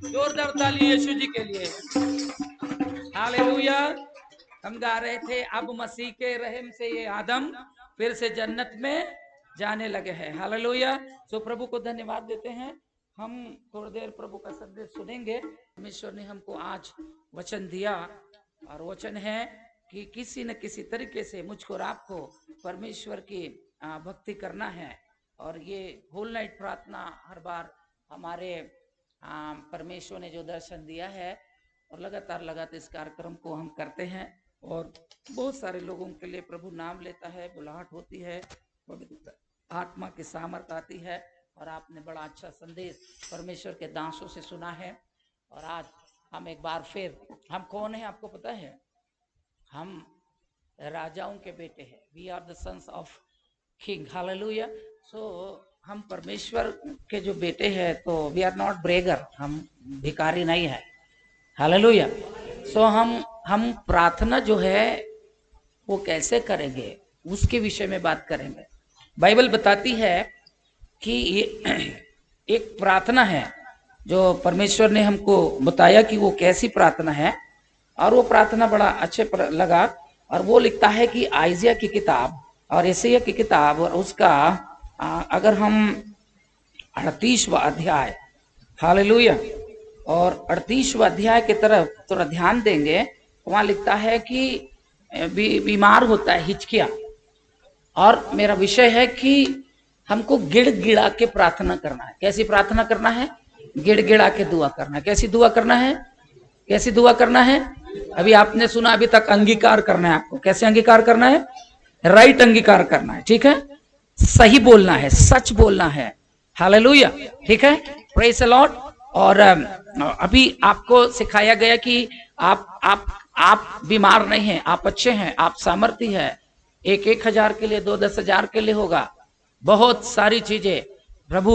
जोरदार ताली यीशु जी के लिए। हालेलुया। हम गा रहे थे, अब मसीह के रहम से ये आदम फिर से जन्नत में जाने लगे हैं। हालेलुया। सो प्रभु को धन्यवाद देते हैं। हम थोड़ी देर प्रभु का संदेश सुनेंगे। परमेश्वर ने हमको आज वचन दिया और वचन है कि किसी न किसी तरीके से मुझको और आपको परमेश्वर की भक्ति करना है। और ये होल नाइट प्रार्थना हर बार हमारे परमेश्वर ने जो दर्शन दिया है और लगातार इस कार्यक्रम को हम करते हैं और बहुत सारे लोगों के लिए प्रभु नाम लेता है, बुलाहट होती है, पवित्र आत्मा की सामर्थ आती है। और आपने बड़ा अच्छा संदेश परमेश्वर के दासों से सुना है। और आज हम एक बार फिर, हम कौन है आपको पता है? हम राजाओं के बेटे हैं। We are the sons of king. Hallelujah. So हम परमेश्वर के जो बेटे हैं, तो वी आर नॉट ब्रेगर, हम भिखारी नहीं है। हालेलुया। सो हम प्रार्थना जो है वो कैसे करेंगे उसके विषय में बात करेंगे। बाइबल बताती है कि ये एक प्रार्थना है जो परमेश्वर ने हमको बताया कि वो कैसी प्रार्थना है। और वो प्रार्थना बड़ा अच्छे लगा। और वो लिखता है कि आइजिया की किताब और यशायाह की किताब और उसका अगर हम 38वां अध्याय, हालेलुया, और 38वां अध्याय की तरफ थोड़ा ध्यान देंगे, वहां लिखता है कि बीमार होता है हिचकिया। और मेरा विषय है कि हमको गिड़गिड़ा के प्रार्थना करना है। कैसी प्रार्थना करना है? गिड़गिड़ा के दुआ करना है। कैसी दुआ करना है? कैसी दुआ करना है? अभी आपने सुना, अभी तक अंगीकार करना है आपको। कैसे अंगीकार करना है? राइट अंगीकार करना है, ठीक है? सही बोलना है, सच बोलना है। हालेलुया, ठीक है? Praise the Lord. और अभी आपको सिखाया गया कि आप बीमार नहीं हैं, आप अच्छे हैं, आप सामर्थ्य है। 1,000 के लिए, 10,000 के लिए होगा। बहुत सारी चीजें प्रभु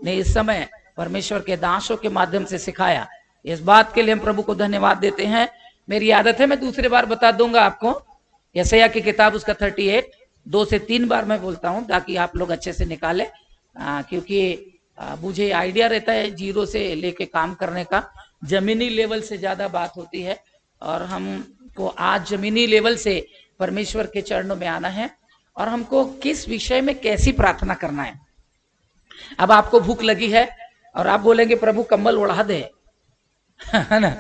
ने इस समय परमेश्वर के दासों के माध्यम से सिखाया। इस बात के लिए हम प्रभु को धन्यवाद देते हैं। मेरी आदत है, मैं दूसरी बार बता दूंगा आपको। यशायाह की किताब उसका 38 2 से 3 बार मैं बोलता हूं ताकि आप लोग अच्छे से निकालें। क्योंकि मुझे आइडिया रहता है जीरो से लेके काम करने का। जमीनी लेवल से ज्यादा बात होती है और हमको आज जमीनी लेवल से परमेश्वर के चरणों में आना है और हमको किस विषय में कैसी प्रार्थना करना है। अब आपको भूख लगी है और आप बोलेंगे प्रभु कंबल उड़ा दे, है ना?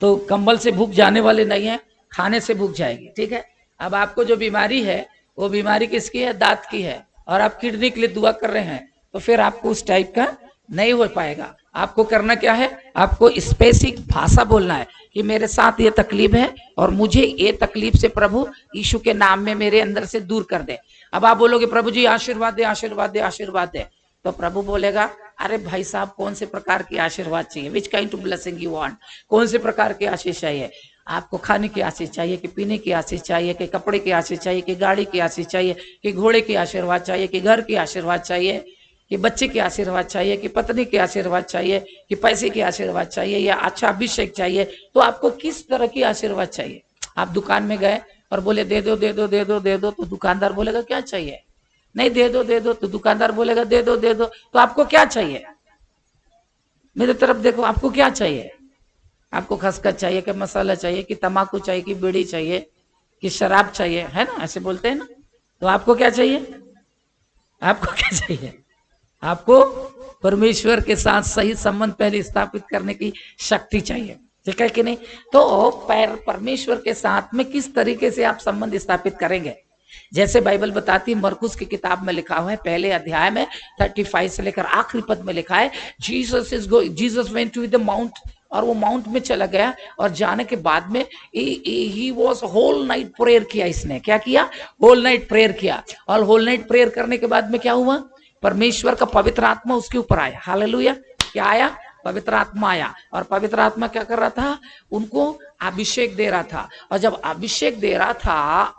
तो कंबल से भूख जाने वाले नहीं है, खाने से भूख जाएगी, ठीक है? अब आपको जो बीमारी है वो बीमारी किसकी है? दांत की है। और आप किडनी के लिए दुआ कर रहे हैं, तो फिर आपको उस टाइप का नहीं हो पाएगा। आपको करना क्या है? आपको स्पेसिफिक भाषा बोलना है कि मेरे साथ ये तकलीफ है और मुझे ये तकलीफ से प्रभु यीशु के नाम में मेरे अंदर से दूर कर दे। अब आप बोलोगे प्रभु जी आशीर्वाद दे, आशीर्वाद दे, आशीर्वाद दे। तो प्रभु बोलेगा अरे भाई साहब, कौन से प्रकार की आशीर्वाद चाहिए? Which kind of blessing you want? कौन से प्रकार की आशीष चाहिए? आपको खाने की आशीष चाहिए कि पीने की आशीष चाहिए कि कपड़े की आशीष चाहिए कि गाड़ी की आशीष चाहिए कि घोड़े की आशीर्वाद चाहिए कि घर की आशीर्वाद चाहिए कि बच्चे की आशीर्वाद चाहिए कि पत्नी की आशीर्वाद चाहिए कि पैसे की आशीर्वाद चाहिए या अच्छा अभिषेक चाहिए? तो आपको किस तरह की आशीर्वाद चाहिए? आप दुकान में गए और बोले दे दो दे दो दे दो दे दो, तो दुकानदार बोलेगा क्या चाहिए? नहीं दे दो दे दो, तो दुकानदार बोलेगा दे दो दे दो। तो आपको क्या चाहिए? मेरे तरफ देखो, आपको क्या चाहिए? आपको खसखस चाहिए कि मसाला चाहिए कि तम्बाकू चाहिए कि बीड़ी चाहिए कि शराब चाहिए, है ना? ऐसे बोलते हैं ना। तो आपको क्या चाहिए? आपको क्या चाहिए? आपको परमेश्वर के साथ सही संबंध पहले स्थापित करने की शक्ति चाहिए, ठीक है कि नहीं? तो परमेश्वर के साथ में किस तरीके से आप संबंध स्थापित करेंगे? जैसे बाइबल बताती है, मरकुस की किताब में लिखा हुआ है पहले अध्याय में 35 से लेकर आखिरी पद में लिखा है, Jesus went to the mount, और वो माउंट में चला गया और जाने के बाद में he was whole night prayer किया। इसने क्या किया? होल नाइट प्रेयर किया। और होल नाइट प्रेयर करने के बाद में क्या हुआ? परमेश्वर का पवित्र आत्मा उसके ऊपर आया। हालेलुया। क्या आया? पवित्र आत्मा आया। और पवित्र आत्मा क्या कर रहा था? उनको अभिषेक दे रहा था। और जब अभिषेक दे रहा था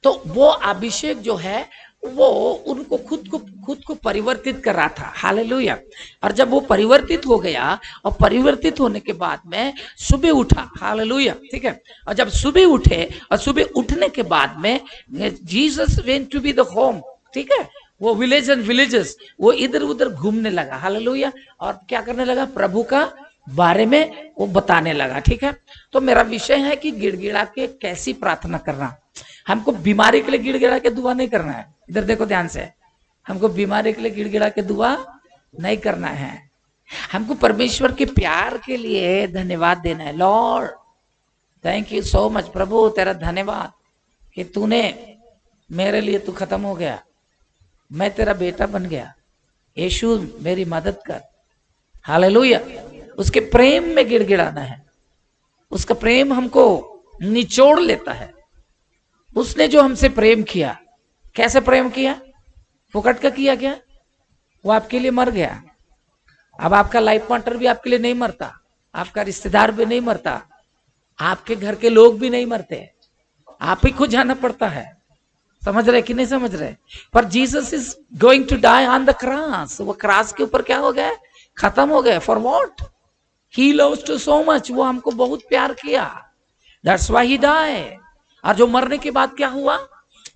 तो वो अभिषेक जो है वो उनको खुद को परिवर्तित कर रहा था। हालेलुया। और जब वो परिवर्तित हो गया और परिवर्तित होने के बाद में सुबह उठा। हालेलुया, ठीक है? और जब सुबह उठे और सुबह उठने के बाद में Jesus went to be the home, ठीक है? वो विलेज एंड विलेजेस वो इधर उधर घूमने लगा, हालेलुया। और क्या करने लगा, प्रभु का बारे में वो बताने लगा। ठीक है, तो मेरा विषय है कि गिड़गिड़ा के कैसी प्रार्थना करना। हमको बीमारी के लिए गिड़गिड़ा के दुआ नहीं करना है, इधर देखो ध्यान से, हमको बीमारी के लिए गिड़गिड़ा के दुआ नहीं करना है। हमको परमेश्वर के प्यार के लिए धन्यवाद देना है। Lord thank you so much, प्रभु तेरा धन्यवाद कि तूने मेरे लिए तू खत्म हो गया, मैं तेरा बेटा बन गया, यीशु मेरी मदद कर, हालेलुया। उसके प्रेम में गिड़गिड़ाना है, उसका प्रेम हमको निचोड़ लेता है। उसने जो हमसे प्रेम किया, कैसे प्रेम किया, फुकट का किया क्या, वो आपके लिए मर गया। अब आपका लाइफ पार्टनर भी आपके लिए नहीं मरता, आपका रिश्तेदार भी नहीं मरता, आपके घर के लोग भी नहीं मरते, आप ही को जाना पड़ता है। समझ रहे कि नहीं समझ रहे? पर Jesus is going to die on the cross, वो क्रॉस के ऊपर क्या हो गया, खत्म हो गया। For what? He loves too so much, वो हमको बहुत प्यार किया, दैट्स व्हाई ही डाई। और जो मरने के बाद क्या हुआ,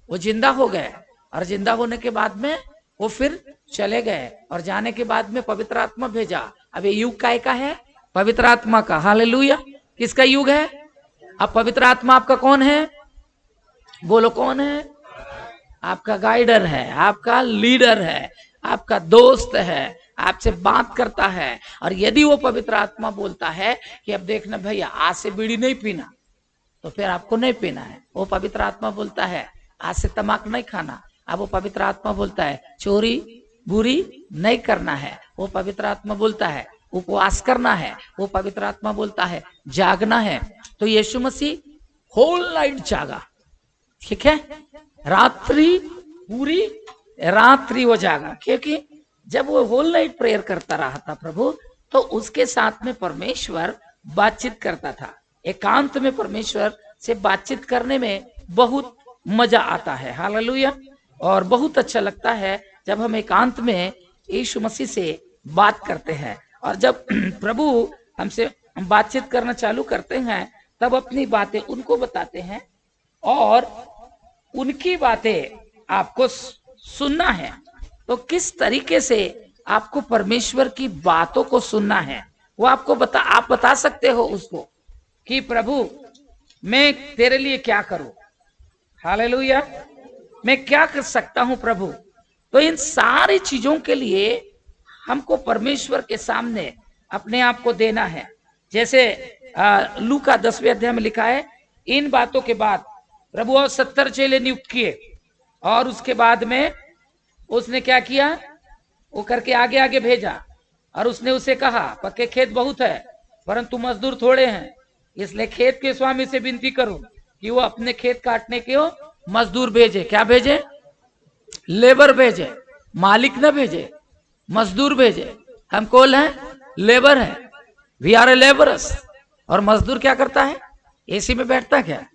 वो जिंदा हो गए, और जिंदा होने के बाद में वो फिर चले गए, और जाने के बाद में पवित्र आत्मा भेजा। अब ये युग काय का है, पवित्र आत्मा का, हालेलुया। किसका युग है? अब पवित्र आत्मा आपका कौन है, बोलो कौन है? आपका गाइडर है, आपका लीडर है, आपका दोस्त है, आपसे बात करता है। और यदि वो पवित्र आत्मा बोलता है कि अब देखना भैया आज से बीड़ी नहीं पीना, तो फिर आपको नहीं पीना है। वो पवित्र आत्मा बोलता है आज से तमाकू नहीं खाना, अब वो पवित्र आत्मा बोलता है चोरी बुरी नहीं करना है, वो पवित्र आत्मा बोलता है उपवास करना है, वो पवित्र आत्मा बोलता है जागना है। तो यीशु मसीह होल नाइट जागा, ठीक है, रात्रि पूरी रात्रि वो जागा, क्योंकि जब वो होल नाइट प्रेयर करता रहा था प्रभु, तो उसके साथ में परमेश्वर बातचीत करता था। एकांत में परमेश्वर से बातचीत करने में बहुत मजा आता है, हालेलुया। और बहुत अच्छा लगता है जब हम एकांत में यीशु मसीह से बात करते हैं। और जब प्रभु हमसे बातचीत करना चालू करते हैं, तब अपनी बातें उनको बताते हैं, और उनकी बातें आपको सुनना है। तो किस तरीके से आपको परमेश्वर की बातों को सुनना है, वो आपको आप बता सकते हो उसको कि प्रभु मैं तेरे लिए क्या करूं, हालेलुया, मैं क्या कर सकता हूं प्रभु। तो इन सारी चीजों के लिए हमको परमेश्वर के सामने अपने आप को देना है। जैसे लूका 10वें अध्याय में लिखा है, इन बातों के बाद प्रभु और 70 चेले नियुक्त किए, और उसके बाद में उसने क्या किया, वो करके आगे आगे भेजा, और उसने उसे कहा पक्के खेत बहुत है परंतु मजदूर थोड़े हैं, इसलिए खेत के स्वामी से विनती करो कि वो अपने खेत काटने के हो मजदूर भेजे। क्या भेजे? लेबर भेजे, मालिक न भेजे, मजदूर भेजे। हम कौन है? लेबर है, वी आर ए लेबरस। और मजदूर क्या करता है? एसी में बैठता है क्या?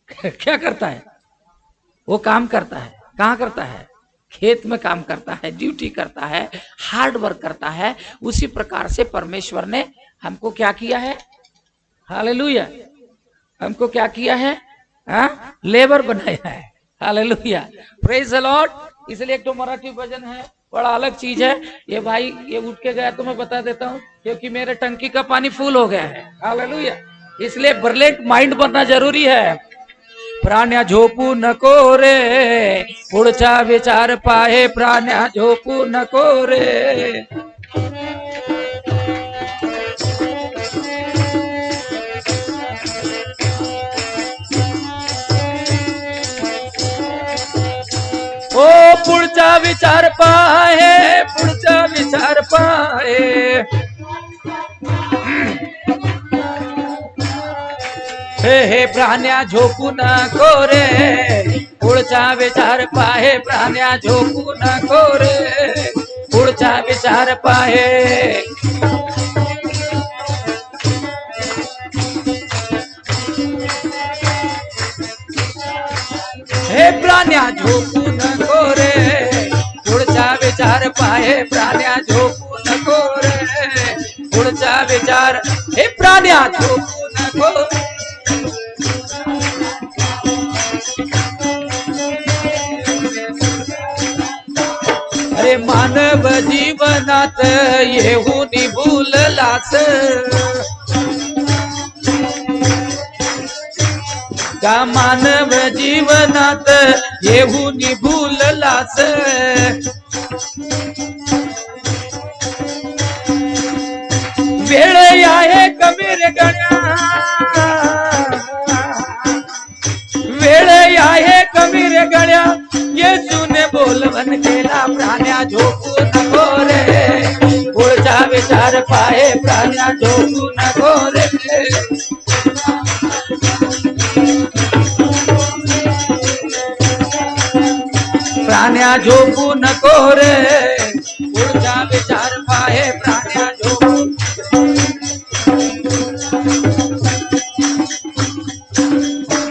क्या करता है? वो काम करता है। कहाँ करता है? खेत में काम करता है, ड्यूटी करता है, हार्ड वर्क करता है। उसी प्रकार से परमेश्वर ने हमको क्या किया है, हालेलुया, हमको क्या किया है, लेबर बनाया है, हालेलुया, प्रेज द लॉर्ड। इसलिए एक तो मराठी भजन है, बड़ा अलग चीज है ये भाई, ये उठ के गया तो मैं बता देता हूँ, क्योंकि मेरे टंकी का पानी फुल हो गया है, हालेलुया। इसलिए ब्रिलियंट माइंड बनना जरूरी है। प्राण्या झोपू नको रे, पुढचा विचार पाहे, प्राण्या झोपू नको रे। ओ पुढचा विचार पाहे, पुढचा विचार पाहे, हे प्राण्या झोपू नको रे, पुढचा विचार पाहे, प्राण्या झोपू नको रे, पुढचा विचार पाहे। हे प्राण्या झोपू नको रे, पुढचा विचार पाहे, प्राण्या झोपू नको रे, पुढचा विचार, हे प्राण्या झोपू नको। अरे मानव जीवनात येहुनी भूललास, का मानव जीवनात येहुनी भूललास, वेळ आहे कबीर गण्या, वेळ आहे कबीर गण्या, येशूने बोलवण केला प्राण्या झोपू नको रे, पुढचा विचार पाहे प्राण्या झोपू नको रे, प्राण्या झोपू नको रे, पुढचा विचार पाहे प्राण्या झोपू।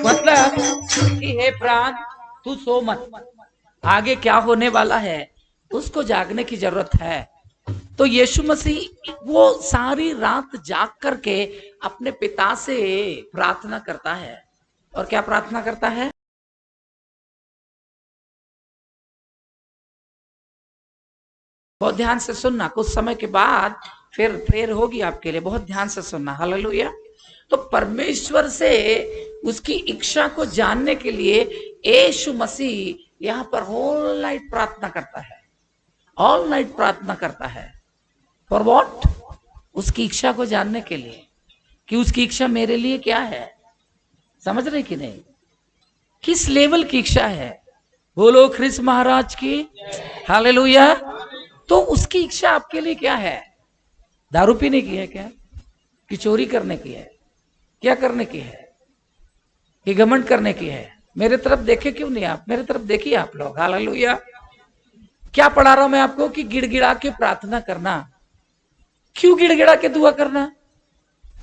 मतलब कि हे प्राण तू सो मत, आगे क्या होने वाला है उसको जागने की जरूरत है। तो यीशु मसीह वो सारी रात जाग करके अपने पिता से प्रार्थना करता है। और क्या प्रार्थना करता है? बहुत ध्यान से सुनना, कुछ समय के बाद फिर प्रेयर होगी आपके लिए, बहुत ध्यान से सुनना। हालेलुया। तो परमेश्वर से उसकी इच्छा को जानने के लिए यीशु मसीह यहाँ पर होल नाइट प्रार्थना करता है, ऑल नाइट प्रार्थना करता है। For what? उसकी इच्छा को जानने के लिए कि उसकी इच्छा मेरे लिए क्या है। समझ रहे कि नहीं? किस लेवल की इच्छा है? बोलो ख्रिस्त महाराज की हालेलुया। तो उसकी इच्छा आपके लिए क्या है? दारू पीने की है क्या? कि चोरी करने की है? क्या करने की है? कि घमंड करने की है? मेरे तरफ देखे क्यों नहीं आप? मेरे तरफ देखिए आप लोग। हालेलुया। क्या पढ़ा रहा हूं मैं आपको? कि गिड़गिड़ा के प्रार्थना करना। क्यों गिड़गिड़ा के दुआ करना?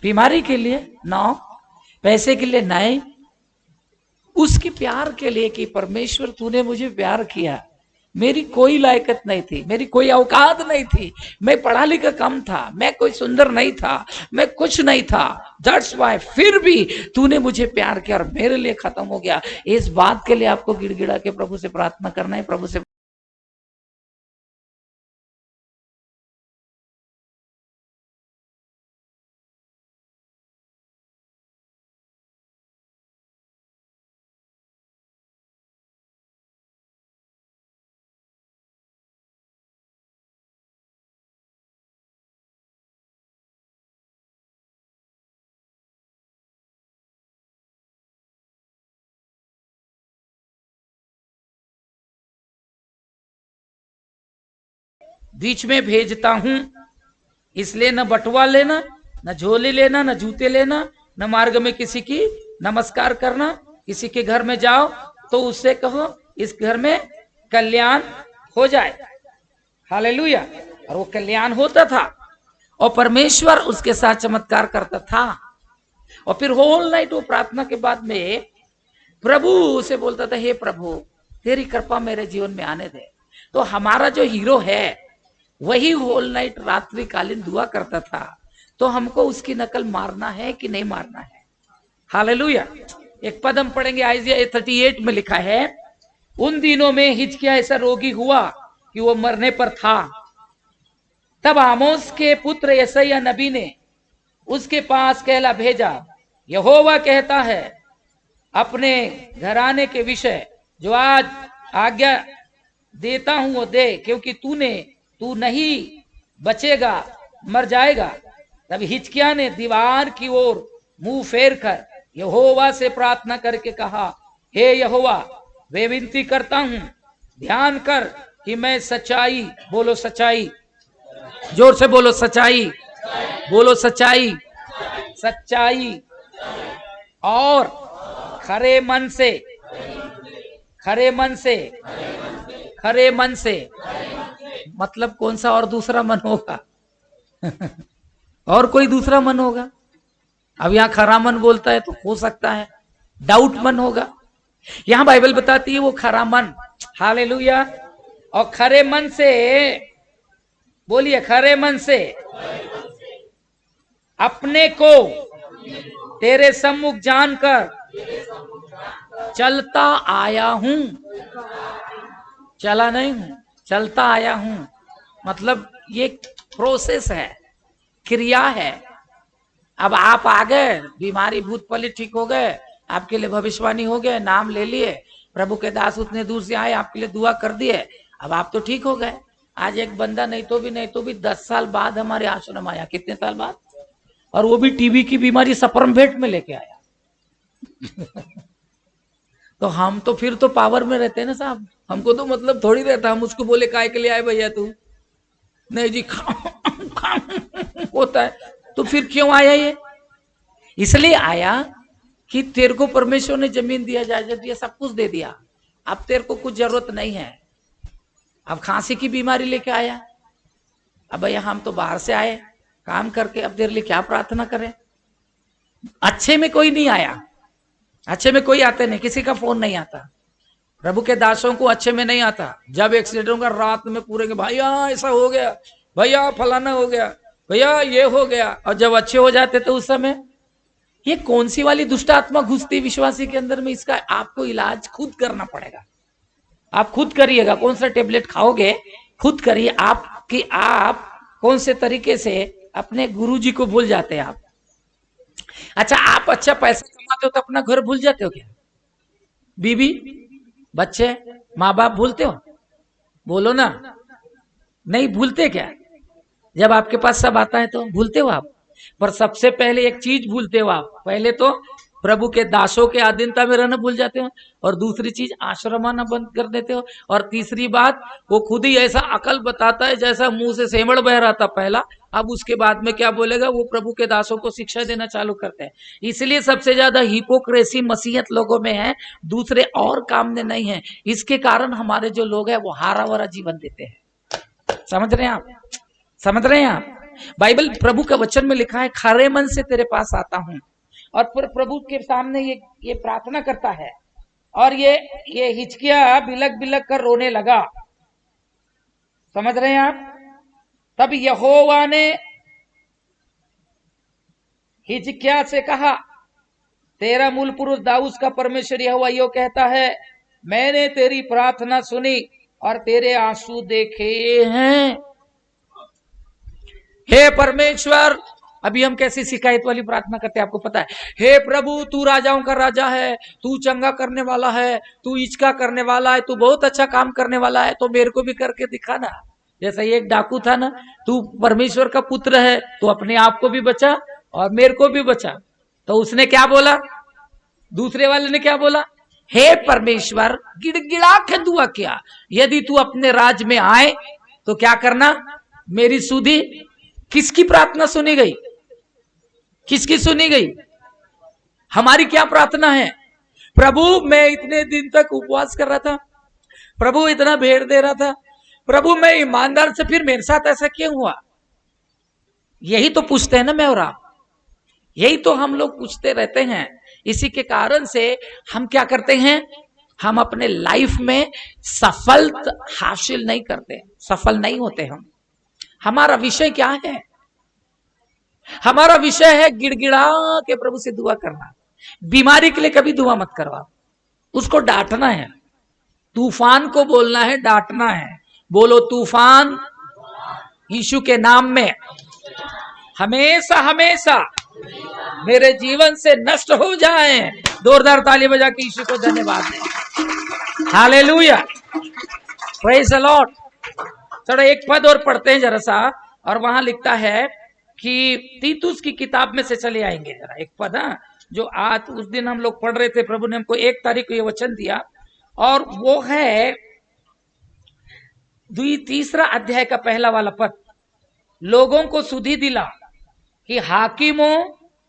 बीमारी के लिए ना, पैसे के लिए नहीं, उसके प्यार के लिए कि परमेश्वर तूने मुझे प्यार किया। मेरी कोई लायकत नहीं थी, मेरी कोई औकात नहीं थी, मैं पढ़ा लिखा कम था, मैं कोई सुंदर नहीं था, मैं कुछ नहीं था, दैट्स व्हाई फिर भी तूने मुझे प्यार किया और मेरे लिए खत्म हो गया। इस बात के लिए आपको गिड़गिड़ा के प्रभु से प्रार्थना करना है। प्रभु से बीच में भेजता हूं, इसलिए न बटुआ लेना, न झोली लेना, न जूते लेना, न मार्ग में किसी की नमस्कार करना। किसी के घर में जाओ तो उससे कहो इस घर में कल्याण हो जाए। हालेलुया। और वो कल्याण होता था और परमेश्वर उसके साथ चमत्कार करता था। और फिर होल नाइट वो प्रार्थना के बाद में प्रभु से बोलता था, हे प्रभु तेरी कृपा मेरे जीवन में आने दे। तो हमारा जो हीरो है वही होल नाइट रात्रिकालीन दुआ करता था। तो हमको उसकी नकल मारना है कि नहीं मारना है? हालेलुया। एक पद हम पढ़ेंगे, आइज़िया 38 में लिखा है, उन दिनों में हिजकिय्याह ऐसा रोगी हुआ कि वो मरने पर था। तब आमोस के पुत्र यशायाह नबी ने उसके पास कहला भेजा, यहोवा कहता है अपने घराने के विषय जो आज आज्ञा देता हूं वो दे, क्योंकि तू नहीं बचेगा, मर जाएगा। तब हिजकिय्याह ने दीवार की ओर मुंह फेर कर यहोवा से प्रार्थना करके कहा, हे यहोवा वे विनती करता हूं, ध्यान कर कि मैं सच्चाई, बोलो सच्चाई, जोर से बोलो सच्चाई, बोलो सच्चाई, सच्चाई और खरे मन से, खरे मन से, खरे मन से मतलब कौन सा और दूसरा मन होगा? और कोई दूसरा मन होगा? अब यहां खरा मन बोलता है तो हो सकता है डाउट मन होगा। यहां बाइबल बताती है वो खरा मन। हालेलुया। और खरे मन से, बोलिए खरे मन से अपने को तेरे सम्मुख जानकर चलता आया हूं, चला नहीं हूं। चलता आया हूं, मतलब ये प्रोसेस है, क्रिया है। अब आप आ गए, बीमारी भूत पलित ठीक हो गए, आपके लिए भविष्यवाणी हो गए, नाम ले लिए, प्रभु के दास उतने दूर से आए, आपके लिए दुआ कर दिए, अब आप तो ठीक हो गए। आज एक बंदा नहीं तो भी 10 साल बाद हमारे आश्रम आया, कितने साल बाद, और वो भी टीबी की बीमारी सपरम भेंट में लेके आया। तो हम तो फिर तो पावर में रहते हैं ना साहब, हमको तो मतलब थोड़ी रहता, हम उसको बोले काय के लिए आए भैया तू, नहीं जी होता है, तो फिर क्यों आया ये? इसलिए आया कि तेरे को परमेश्वर ने जमीन दिया, जायदाद दिया, सब कुछ दे दिया, अब तेरे को कुछ जरूरत नहीं है। अब खांसी की बीमारी लेके आया, अब भैया हम तो बाहर से आए काम करके, अब तेरे लिए क्या प्रार्थना करें? अच्छे में कोई नहीं आया, अच्छे में कोई आते नहीं, किसी का फोन नहीं आता, प्रभु के दासों को अच्छे में नहीं आता। जब एक्सीडेंट होगा रात में पूरे के भैया ऐसा हो गया, भैया फलाना हो गया, भैया ये हो गया, और जब अच्छे हो जाते तो उस समय ये कौन सी वाली दुष्ट आत्मा घुसती विश्वासी के अंदर में, इसका आपको इलाज खुद करना पड़ेगा। आप खुद करिएगा, कौन सा टेबलेट खाओगे खुद करिए आप, कि आप कौन से तरीके से अपने गुरुजी को भूल जाते हैं आप। अच्छा, आप अच्छा पैसा कमाते हो तो अपना घर भूल जाते हो क्या? बीबी बच्चे माँ बाप भूलते हो? बोलो ना, नहीं भूलते क्या? जब आपके पास सब आता है तो भूलते हो आप? पर सबसे पहले एक चीज भूलते हो आप, पहले तो प्रभु के दासों के अधीनता में रहना भूल जाते हो, और दूसरी चीज आश्रम आना बंद कर देते हो, और तीसरी बात वो खुद ही ऐसा अकल बताता है जैसा मुंह से सेमड़ बह रहा था पहला, अब उसके बाद में क्या बोलेगा, वो प्रभु के दासों को शिक्षा देना चालू करते हैं। इसलिए सबसे ज्यादा हिपोक्रेसी मसीहत लोगों में है, दूसरे और काम में नहीं है। इसके कारण हमारे जो लोग हैं वो हारा वारा जीवन देते हैं। समझ रहे हैं आप? समझ रहे हैं आप? बाइबल प्रभु का वचन में लिखा है, खरे मन से तेरे पास आता हूं, और फिर प्रभु के सामने ये प्रार्थना करता है, और ये हिचकिया बिलक बिलक कर रोने लगा। समझ रहे हैं आप? तब यहोवा ने हिजकिया से कहा, तेरा मूल पुरुष दाऊद का परमेश्वर यहोवा यो कहता है, मैंने तेरी प्रार्थना सुनी और तेरे आंसू देखे हैं। हे परमेश्वर, अभी हम कैसी शिकायत वाली प्रार्थना करते हैं आपको पता है? हे प्रभु, तू राजाओं का राजा है, तू चंगा करने वाला है, तू इचका करने वाला है, तू बहुत अच्छा काम करने वाला है, तो मेरे को भी करके दिखा ना। जैसा ये एक डाकू था ना, तू परमेश्वर का पुत्र है, तो अपने आप को भी बचा और मेरे को भी बचा। तो उसने क्या बोला? दूसरे वाले ने क्या बोला? हे परमेश्वर, गिड़गिड़ा के दुआ किया, यदि तू अपने राज में आए तो क्या करना, मेरी सुधी। किसकी प्रार्थना सुनी गई? किसकी सुनी गई? हमारी क्या प्रार्थना है? प्रभु, मैं इतने दिन तक उपवास कर रहा था, प्रभु इतना भेड़ दे रहा था, प्रभु मैं ईमानदार से, फिर मेरे साथ ऐसा क्यों हुआ? यही तो पूछते हैं ना मैं और आप, यही तो हम लोग पूछते रहते हैं। इसी के कारण से हम क्या करते हैं, हम अपने लाइफ में सफल हासिल नहीं करते, सफल नहीं होते हम। हमारा विषय क्या है? हमारा विषय है गिड़गिड़ा के प्रभु से दुआ करना। बीमारी के लिए कभी दुआ मत करवा, उसको डांटना है, तूफान को बोलना है, डांटना है। बोलो, तूफान यीशु के नाम में हमेशा हमेशा मेरे जीवन से नष्ट हो जाए। जोरदार ताली बजा के यीशु को धन्यवाद दें। Hallelujah, praise the Lord. चलो एक पद और पढ़ते हैं जरा सा, और वहां लिखता है कि तीतुस की किताब में से चले आएंगे जरा एक पद, जो आज उस दिन हम लोग पढ़ रहे थे, प्रभु ने हमको 1 तारीख को ये वचन दिया, और वो है 3 अध्याय का पहला वाला पद। लोगों को सुधि दिला कि हाकिमों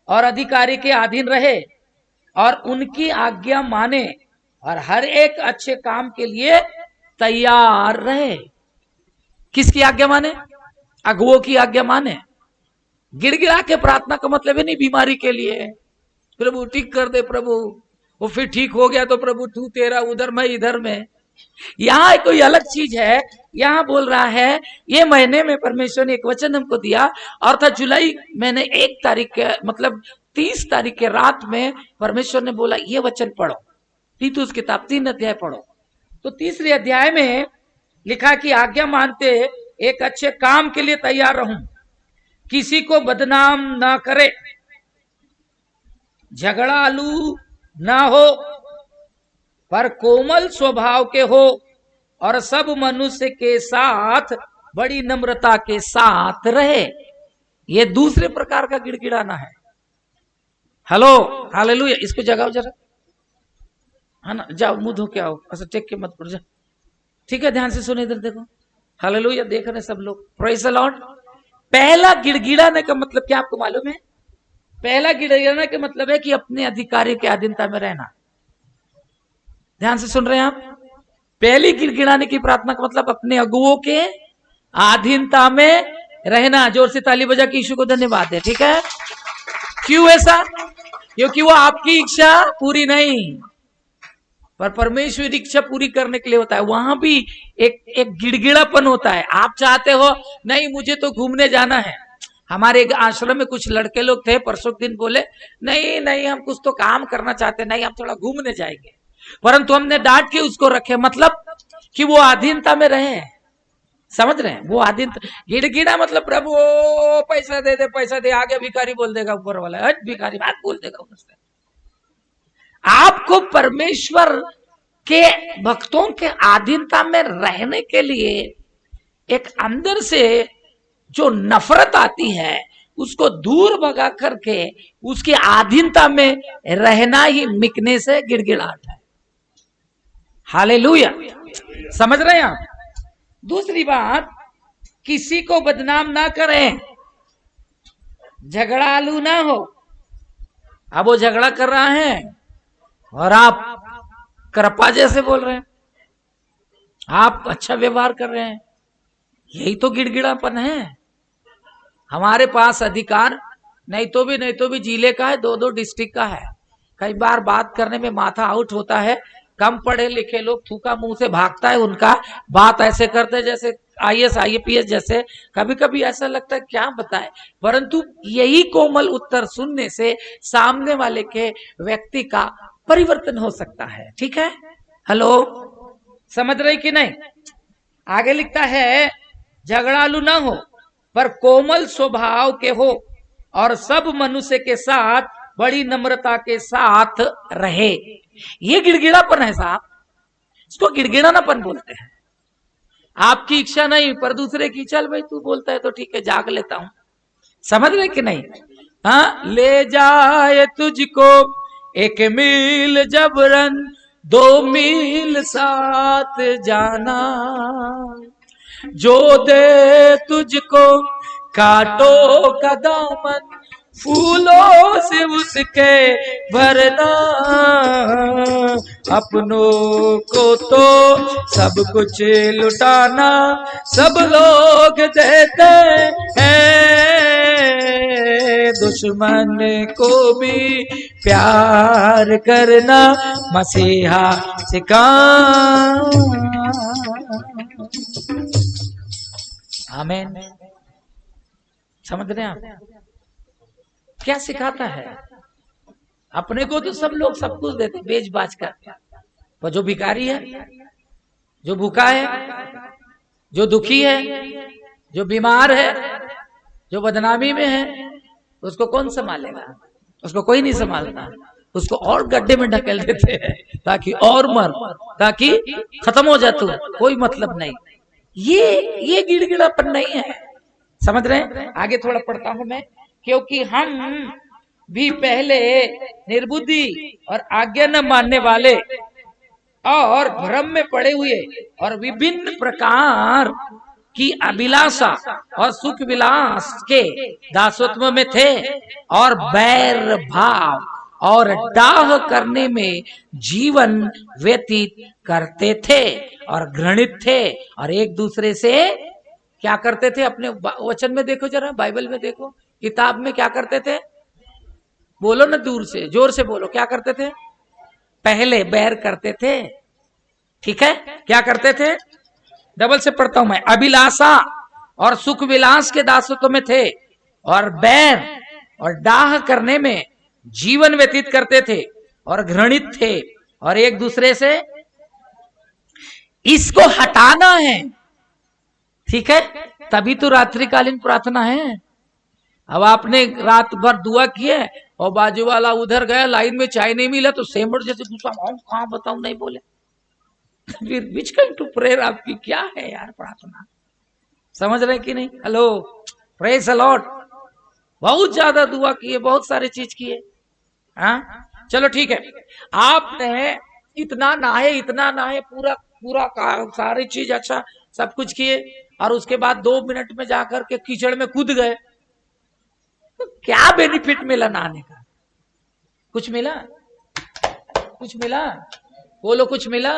और अधिकारी के अधीन रहे और उनकी आज्ञा माने और हर एक अच्छे काम के लिए तैयार रहे। किसकी आज्ञा माने? अगुओं की आज्ञा माने। गिड़गिड़ा के प्रार्थना का मतलब है नहीं बीमारी के लिए, प्रभु ठीक कर दे प्रभु, वो फिर ठीक हो गया तो प्रभु तू तेरा उधर मैं इधर में। यहाँ कोई अलग चीज है। यहाँ बोल रहा है, ये महीने में परमेश्वर ने एक वचन हमको दिया, अर्थात जुलाई महीने 1 तारीख के मतलब 30 तारीख के रात में परमेश्वर ने बोला ये वचन पढ़ो, तीतुस किताब 3 अध्याय पढ़ो। तो 3 अध्याय में लिखा कि आज्ञा मानते एक अच्छे काम के लिए तैयार रहूं, किसी को बदनाम ना करे, झगड़ालू ना हो, पर कोमल स्वभाव के हो, और सब मनुष्य के साथ बड़ी नम्रता के साथ रहे। ये दूसरे प्रकार का गिड़गिड़ाना है। Hello, hallelujah. इसको जगाओ जरा, है ना, जाओ मुंह धो के आओ, ऐसा टेक के मत पड़ जा, ठीक है। ध्यान से सुने, इधर देखो, हालेलुया, देख रहे सब लोग, प्रेज़ द लॉर्ड। पहला गिड़गिड़ाने का मतलब क्या आपको मालूम है? पहला गिड़गिड़ाने का मतलब है कि अपने अधिकारी के अधीनता में रहना। ध्यान से सुन रहे हैं आप? पहली गिड़गिड़ाने की प्रार्थना का मतलब अपने अगुओं के अधीनता में रहना। जोर से ताली बजा के यीशु को धन्यवाद है, ठीक है। क्यों ऐसा? क्योंकि वो आपकी इच्छा पूरी नहीं, पर परमेश्वर इच्छा पूरी करने के लिए होता है। वहां भी एक गिड़गिड़ापन होता है। आप चाहते हो, नहीं मुझे तो घूमने जाना है। हमारे एक आश्रम में कुछ लड़के लोग थे, परसों दिन बोले, नहीं नहीं हम कुछ तो काम करना चाहते, नहीं हम थोड़ा घूमने जाएंगे। परंतु हमने डांट के उसको रखे, मतलब कि वो अधीनता में रहे। समझ रहे हैं? वो अधीनता। गिड़गिड़ा मतलब प्रभु पैसा दे दे, पैसा दे, आगे भिखारी बोल देगा ऊपर वाला, हट भिखारी बात बोल देगा उससे। आपको परमेश्वर के भक्तों के अधीनता में रहने के लिए एक अंदर से जो नफरत आती है उसको दूर भगा करके उसकी अधीनता में रहना ही मिकने से गिड़गिड़ाहट है। हालेलुया, समझ रहे हैं आप? दूसरी बात, किसी को बदनाम ना करें, झगड़ालू ना हो। अब वो झगड़ा कर रहा है और आप कृपा जैसे बोल रहे हैं, आप अच्छा व्यवहार कर रहे हैं, यही तो गिड़गिड़ापन है। हमारे पास अधिकार नहीं तो भी जिले का है, 2-2 डिस्ट्रिक्ट का है। कई बार बात करने में माथा आउट होता है। कम पढ़े लिखे लोग थूका मुंह से भागता है उनका, बात ऐसे करते जैसे IAS IPS जैसे। कभी कभी ऐसा लगता है क्या बताए, परंतु यही कोमल उत्तर सुनने से सामने वाले के व्यक्ति का परिवर्तन हो सकता है, ठीक है। हेलो, समझ रहे कि नहीं? आगे लिखता है, झगड़ालू ना हो, पर कोमल स्वभाव के हो, और सब मनुष्य के साथ बड़ी नम्रता के साथ रहे। ये गिड़गिड़ापन है साहब, इसको गिड़गिड़ानापन बोलते हैं। आपकी इच्छा नहीं पर दूसरे की, चल भाई तू बोलता है तो ठीक है, जाग लेता हूं। समझ रहे कि नहीं? हाँ, ले जाए तुझको 1 मील जबरन, 2 मील साथ जाना, जो दे तुझको कांटों का दामन, फूलों से उसके भरना, अपनों को तो सब कुछ लुटाना, सब लोग देते हैं, दुश्मन को भी प्यार करना, मसीहा सिखा। आमीन। समझ रहे हैं आप? क्या सिखाता है? अपने को तो सब लोग सब कुछ देते बेच बाच कर, पर जो भिखारी है, जो भूखा है, जो दुखी है, जो बीमार है, जो बदनामी में है, उसको कौन संभालेगा? उसको कोई नहीं संभालता। उसको और गड्ढे में ढकेल देते हैं ताकि और मर, ताकि खत्म हो जाए, तो कोई मतलब नहीं। ये गिड़गिड़ापन नहीं है। समझ रहे हैं? आगे थोड़ा पढ़ता हूं मैं, क्योंकि हम भी पहले निर्बुद्धि और आज्ञा न मानने वाले और भ्रम में पड़े हुए और विभिन्न प्रकार की अभिलाषा और सुख विलास के दासत्व में थे, और बैर भाव और डाह करने में जीवन व्यतीत करते थे, और घृणित थे, और एक दूसरे से क्या करते थे? अपने वचन में देखो जरा, बाइबल में देखो, किताब में क्या करते थे? बोलो ना, दूर से, जोर से बोलो, क्या करते थे? पहले बैर करते थे, ठीक है। क्या करते थे? डबल से पढ़ता हूं मैं, अभिलाषा और सुख विलास के दासत्व में थे, और बैर और डाह करने में जीवन व्यतीत करते थे, और घृणित थे, और एक दूसरे से। इसको हटाना है, ठीक है, तभी तो रात्रिकालीन प्रार्थना है। अब आपने रात भर दुआ किए और बाजू वाला उधर गया, लाइन में चाय नहीं मिला तो सेमड़ जैसे गुस्सा, कहाँ बताऊं नहीं बोले। फिर विच काइंड टू प्रेयर आपकी क्या है यार प्रार्थना, समझ रहे कि नहीं? Hello, praise the Lord. बहुत ज्यादा दुआ किए, बहुत सारी चीज किए। हाँ चलो ठीक है, आपने इतना नहाए पूरा पूरा सारी चीज अच्छा सब कुछ किए, और उसके बाद 2 मिनट में जाकर के कीचड़ में कूद गए, तो क्या बेनिफिट मिला नहाने का? कुछ मिला? कुछ मिला? बोलो, कुछ मिला?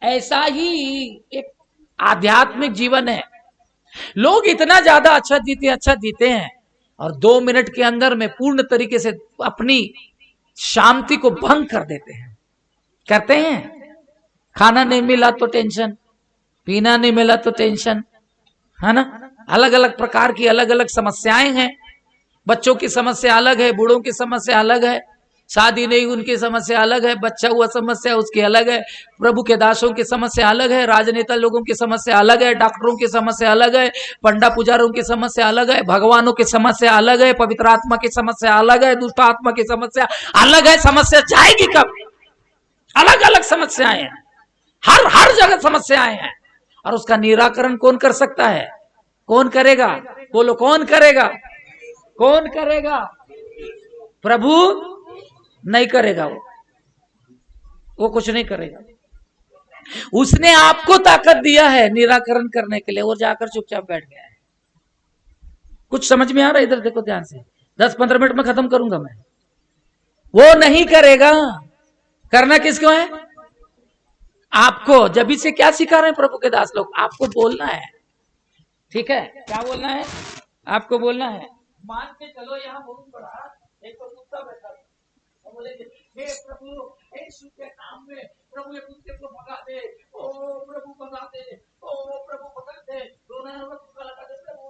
ऐसा ही एक आध्यात्मिक जीवन है। लोग इतना ज्यादा अच्छा जीते हैं, और 2 मिनट के अंदर में पूर्ण तरीके से अपनी शांति को भंग कर देते हैं। करते हैं, खाना नहीं मिला तो टेंशन, पीना नहीं मिला तो टेंशन, है ना? अलग अलग प्रकार की अलग अलग समस्याएं हैं। बच्चों की समस्या अलग है, बूढ़ों की समस्या अलग है, शादी नहीं उनकी समस्या अलग है, बच्चा हुआ समस्या उसकी अलग है, प्रभु के दासों की समस्या अलग है, राजनेता लोगों की समस्या अलग है, डॉक्टरों की समस्या अलग है, पंडा पुजारों की समस्या अलग है, भगवानों की समस्या अलग है, पवित्र आत्मा की समस्या अलग है, दुष्ट आत्मा की समस्या अलग है। समस्या जाएगी कब? अलग अलग समस्याएं हैं, हर जगह समस्याएं हैं, और उसका निराकरण कौन कर सकता है? कौन करेगा? बोलो, कौन करेगा? कौन करेगा? प्रभु नहीं करेगा, वो कुछ नहीं करेगा। उसने आपको ताकत दिया है निराकरण करने के लिए, और जाकर चुपचाप बैठ गया है। कुछ समझ में आ रहा है? इधर देखो ध्यान से, 10-15 मिनट में खत्म करूंगा मैं। वो नहीं करेगा। करना किसको है? आपको। जब से क्या सिखा रहे हैं प्रभु के दास लोग? आपको बोलना है, ठीक है? क्या बोलना है? आपको बोलना है। मान के चलो यहाँ बहुत बड़ा एक तो कुत्ता बैठा है, बोले हे प्रभु, यीशु के नाम में प्रभु ये कुत्ते को भगा दे, ओ प्रभु भगा दे, ओ प्रभु भगा दे, दोनों में कुत्ता लगा दे, प्रभु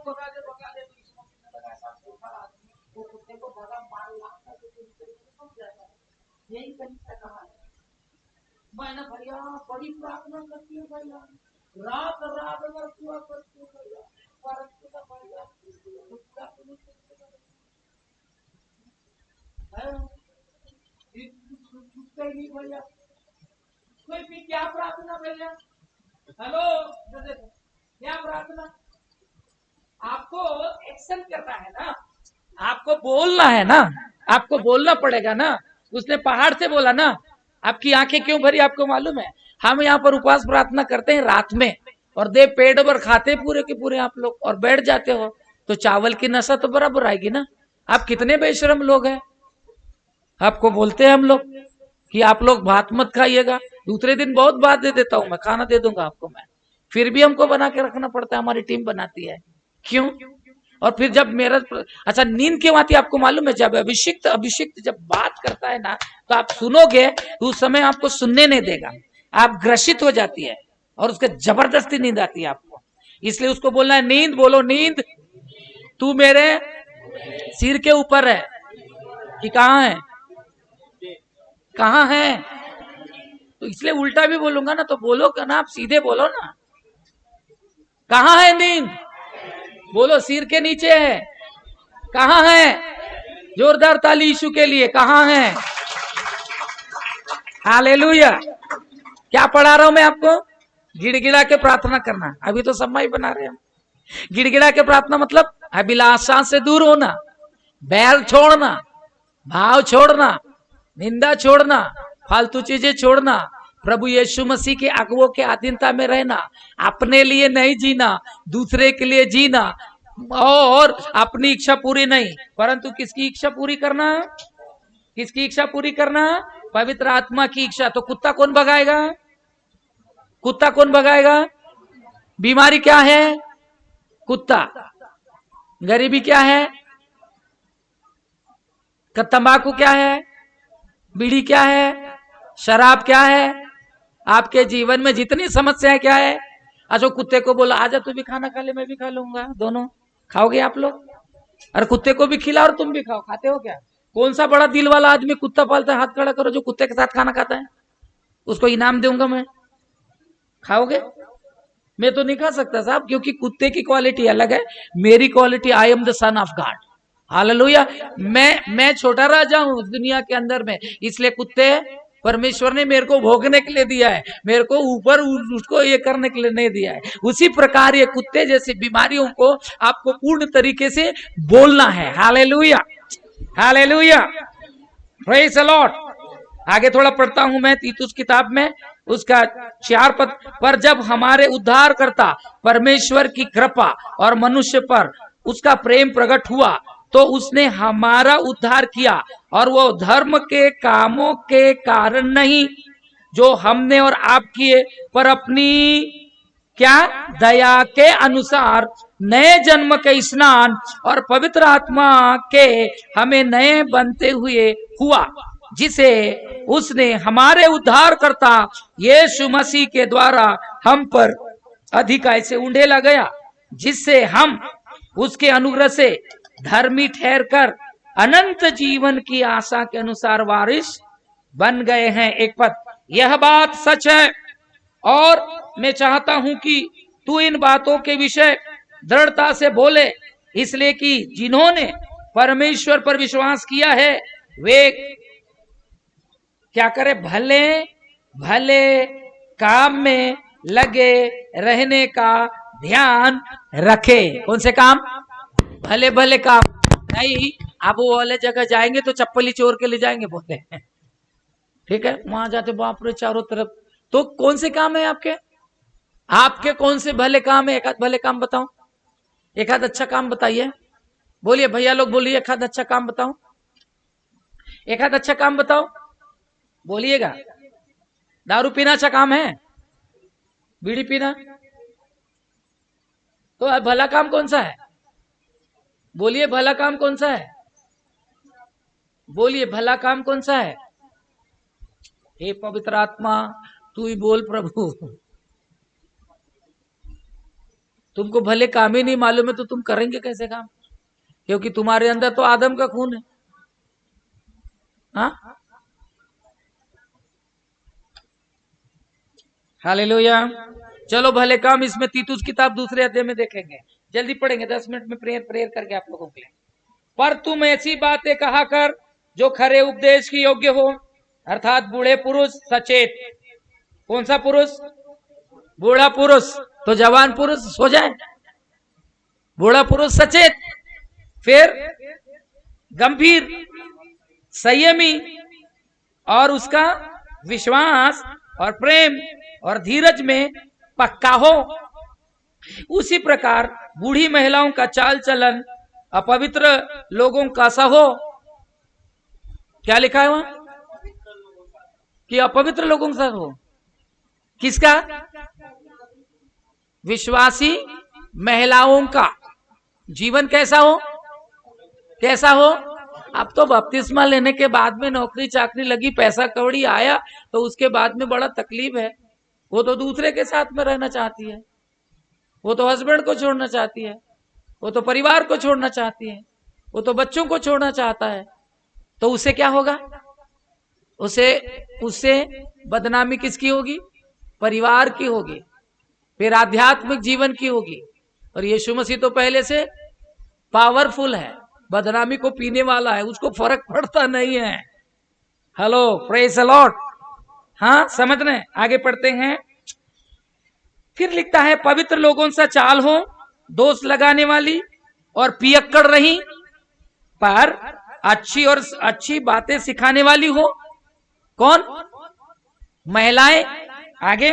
भगा दे, भगा दे। तो यीशु मसीह ने लगाया था सूखा आदमी, वो कुत्ते को भगा मार लाता तो समझ जाएगा। यही कहीं कहा है। मैंने भैया बड़ी प्रार्थना करती हूँ भैया, रात रात अगर दुआ करती हूँ भैया, भैया भैया कोई भी क्या प्रार्थना भैया? हेलो, क्या प्रार्थना? आपको एक्शन करना है ना, आपको बोलना है ना, आपको बोलना पड़ेगा ना। उसने पहाड़ से बोला ना। आपकी आंखें क्यों भरी आपको मालूम है? हम यहाँ पर उपवास प्रार्थना करते हैं रात में, और दे पेट भर खाते पूरे के पूरे आप लोग, और बैठ जाते हो, तो चावल की नशा तो बराबर आएगी ना। आप कितने बेशरम लोग हैं। आपको बोलते हैं हम लोग कि आप लोग भात मत खाइएगा, दूसरे दिन बहुत बात दे देता हूं मैं, खाना दे दूंगा आपको मैं, फिर भी हमको बना के रखना पड़ता है, हमारी टीम बनाती है। क्यों? और फिर जब मेरा अच्छा नींद क्यों आती है आपको मालूम है? जब अभिषिक्त जब बात करता है ना, तो आप सुनोगे तो उस समय आपको सुनने नहीं देगा, आप ग्रसित हो जाती है, और उसके जबरदस्ती नींद आती है आपको। इसलिए उसको बोलना है नींद। बोलो नींद, तू मेरे सिर के ऊपर है कि कहाँ है? कहाँ है? तो इसलिए उल्टा भी बोलूंगा ना, तो बोलो ना, आप सीधे बोलो ना। कहाँ है नींद? बोलो, सिर के नीचे है। कहाँ है? जोरदार ताली यीशु के लिए। कहाँ है? हालेलुया। क्या पढ़ा रहा हूं मैं आपको? गिड़गिड़ा के प्रार्थना करना। अभी तो सम्मा ही बना रहे हैं। गिड़गिड़ा के प्रार्थना मतलब अभिलाषा से दूर होना, बैल छोड़ना, भाव छोड़ना, निंदा छोड़ना, फालतू चीजें छोड़ना, प्रभु यीशु मसीह के अगुवों के अधीनता में रहना, अपने लिए नहीं जीना, दूसरे के लिए जीना, और अपनी इच्छा पूरी नहीं परंतु किसकी इच्छा पूरी करना? किसकी इच्छा पूरी करना? पवित्र आत्मा की इच्छा। तो कुत्ता कौन भगाएगा? कुत्ता कौन भगाएगा? बीमारी क्या है? कुत्ता। गरीबी क्या है? तंबाकू क्या है? बीड़ी क्या है? शराब क्या है? आपके जीवन में जितनी समस्याएं क्या है? अच्छा, कुत्ते को बोला आजा तू भी खाना खा ले, मैं भी खा लूंगा, दोनों खाओगे आप लोग? अरे कुत्ते को भी खिला और तुम भी खाओ। खाते हो क्या? कौन सा बड़ा दिल वाला आदमी कुत्ता पालता है? हाथ खड़ा करो जो कुत्ते के साथ खाना खाता है, उसको इनाम दूंगा मैं। खाओगे? मैं तो नहीं खा सकता साहब, क्योंकि कुत्ते की क्वालिटी अलग है, मेरी quality I am the son of God. Hallelujah. मैं छोटा राजा हूं उस दुनिया के अंदर में, इसलिए कुत्ते परमेश्वर ने मेरे को भोगने के लिए दिया है, मेरे को ऊपर उसको ये करने के लिए नहीं दिया है। उसी प्रकार ये कुत्ते जैसी बीमारियों को आपको पूर्ण तरीके से बोलना है। Hallelujah, hallelujah, praise the Lord. आगे थोड़ा पढ़ता हूं मैं तीतुस किताब में, उसका 4 पद। पर जब हमारे उद्धारकर्ता परमेश्वर की कृपा और मनुष्य पर उसका प्रेम प्रकट हुआ, तो उसने हमारा उद्धार किया, और वो धर्म के कामों के कारण नहीं जो हमने और आप किए, पर अपनी क्या दया के अनुसार नए जन्म के स्नान और पवित्र आत्मा के हमें नए बनते हुए हुआ, जिसे उसने हमारे उद्धारकर्ता यीशु मसीह के द्वारा हम पर अधिकाई से उंडेला गया, जिससे हम उसके अनुग्रह से धर्मी ठहरकर अनंत जीवन की आशा के अनुसार वारिस बन गए हैं। एक पद, यह बात सच है, और मैं चाहता हूं कि तू इन बातों के विषय दृढ़ता से बोले, इसलिए कि जिन्होंने परमेश्वर पर विश्वास किया है वे क्या करे, भले भले काम में लगे रहने का ध्यान रखे। कौन से काम? भले भले काम नहीं। आप वो वाले जगह जाएंगे तो चप्पल ही चोर के ले जाएंगे, बोलते हैं, ठीक है, वहां जाते बाप रे चारों तरफ। तो कौन से काम है आपके? आपके कौन से भले काम है? एक आध भले काम बताओ, एक आध अच्छा काम बताइए। बोलिए भैया लोग, बोलिए एक आध अच्छा काम बताओ, एक आध अच्छा काम बताओ, बोलिएगा। दारू पीना अच्छा काम है? बीड़ी पीना? तो भला काम कौन सा है? बोलिए भला काम कौन सा है? बोलिए भला काम कौन सा है? हे पवित्र आत्मा, तू ही बोल प्रभु। तुमको भले काम ही नहीं मालूम है तो तुम करेंगे कैसे काम? क्योंकि तुम्हारे अंदर तो आदम का खून है। हाँ, हालेलुया। चलो भले काम इसमें तीतुस किताब दूसरे अध्याय में देखेंगे, जल्दी पढ़ेंगे, 10 मिनट में प्रेयर करके आप लोगों के लिए। पर तुम ऐसी बातें कहा कर जो खरे उपदेश की योग्य हो, अर्थात बूढ़े पुरुष सचेत। कौन सा पुरुष? बूढ़ा पुरुष। तो जवान पुरुष सो जाए, बूढ़ा पुरुष सचेत, फिर गंभीर, संयमी, और उसका विश्वास और प्रेम और धीरज में पक्का हो। उसी प्रकार बूढ़ी महिलाओं का चाल चलन अपवित्र लोगों का सा हो। क्या लिखा है वहां? कि अपवित्र लोगों सा हो। किसका? विश्वासी महिलाओं का जीवन कैसा हो? कैसा हो? अब तो बपतिस्मा लेने के बाद में नौकरी चाकरी लगी, पैसा कौड़ी आया, तो उसके बाद में बड़ा तकलीफ है। वो तो दूसरे के साथ में रहना चाहती है, वो तो हस्बैंड को छोड़ना चाहती है, वो तो परिवार को छोड़ना चाहती है, वो तो बच्चों को छोड़ना चाहता है। तो उसे क्या होगा? उससे बदनामी किसकी होगी? परिवार की होगी, फिर आध्यात्मिक जीवन की होगी। और यीशु मसीह तो पहले से पावरफुल है, बदनामी को पीने वाला है, उसको फर्क पड़ता नहीं है। Hello, praise the Lord. हाँ, समझ रहे हैं? आगे पढ़ते हैं। फिर लिखता है, पवित्र लोगों सा चाल हो, दोष लगाने वाली और पियक्कड़ रही, पर अच्छी और अच्छी बातें सिखाने वाली हो। कौन? महिलाएं। आगे,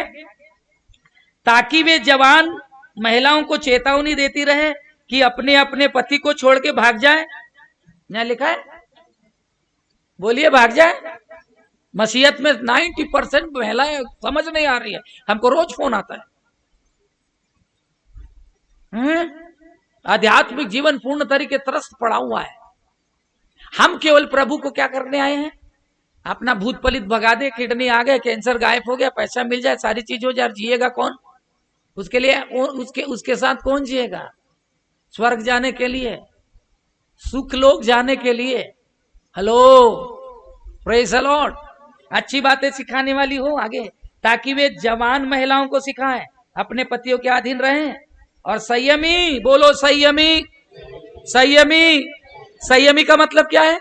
ताकि वे जवान महिलाओं को चेतावनी देती रहे कि अपने अपने पति को छोड़ के भाग जाए। यहाँ लिखा है, बोलिए भाग जाए। मसीहत में 90% महिलाएं समझ नहीं आ रही है, हमको रोज फोन आता है। आध्यात्मिक जीवन पूर्ण तरीके त्रस्त पड़ा हुआ है। हम केवल प्रभु को क्या करने आए हैं? अपना भूत पलित भगा दे, किडनी आ गए, कैंसर गायब हो गया, पैसा मिल जाए, सारी चीज हो जाए, जिएगा कौन? उसके लिए उसके साथ कौन जिएगा? स्वर्ग जाने के लिए, सुख लोक जाने के लिए। Hello, praise the Lord. अच्छी बातें सिखाने वाली हो। आगे, ताकि वे जवान महिलाओं को सिखाएं अपने पतियों के अधीन रहें। और संयमी, बोलो संयमी। संयमी, संयमी का मतलब क्या है?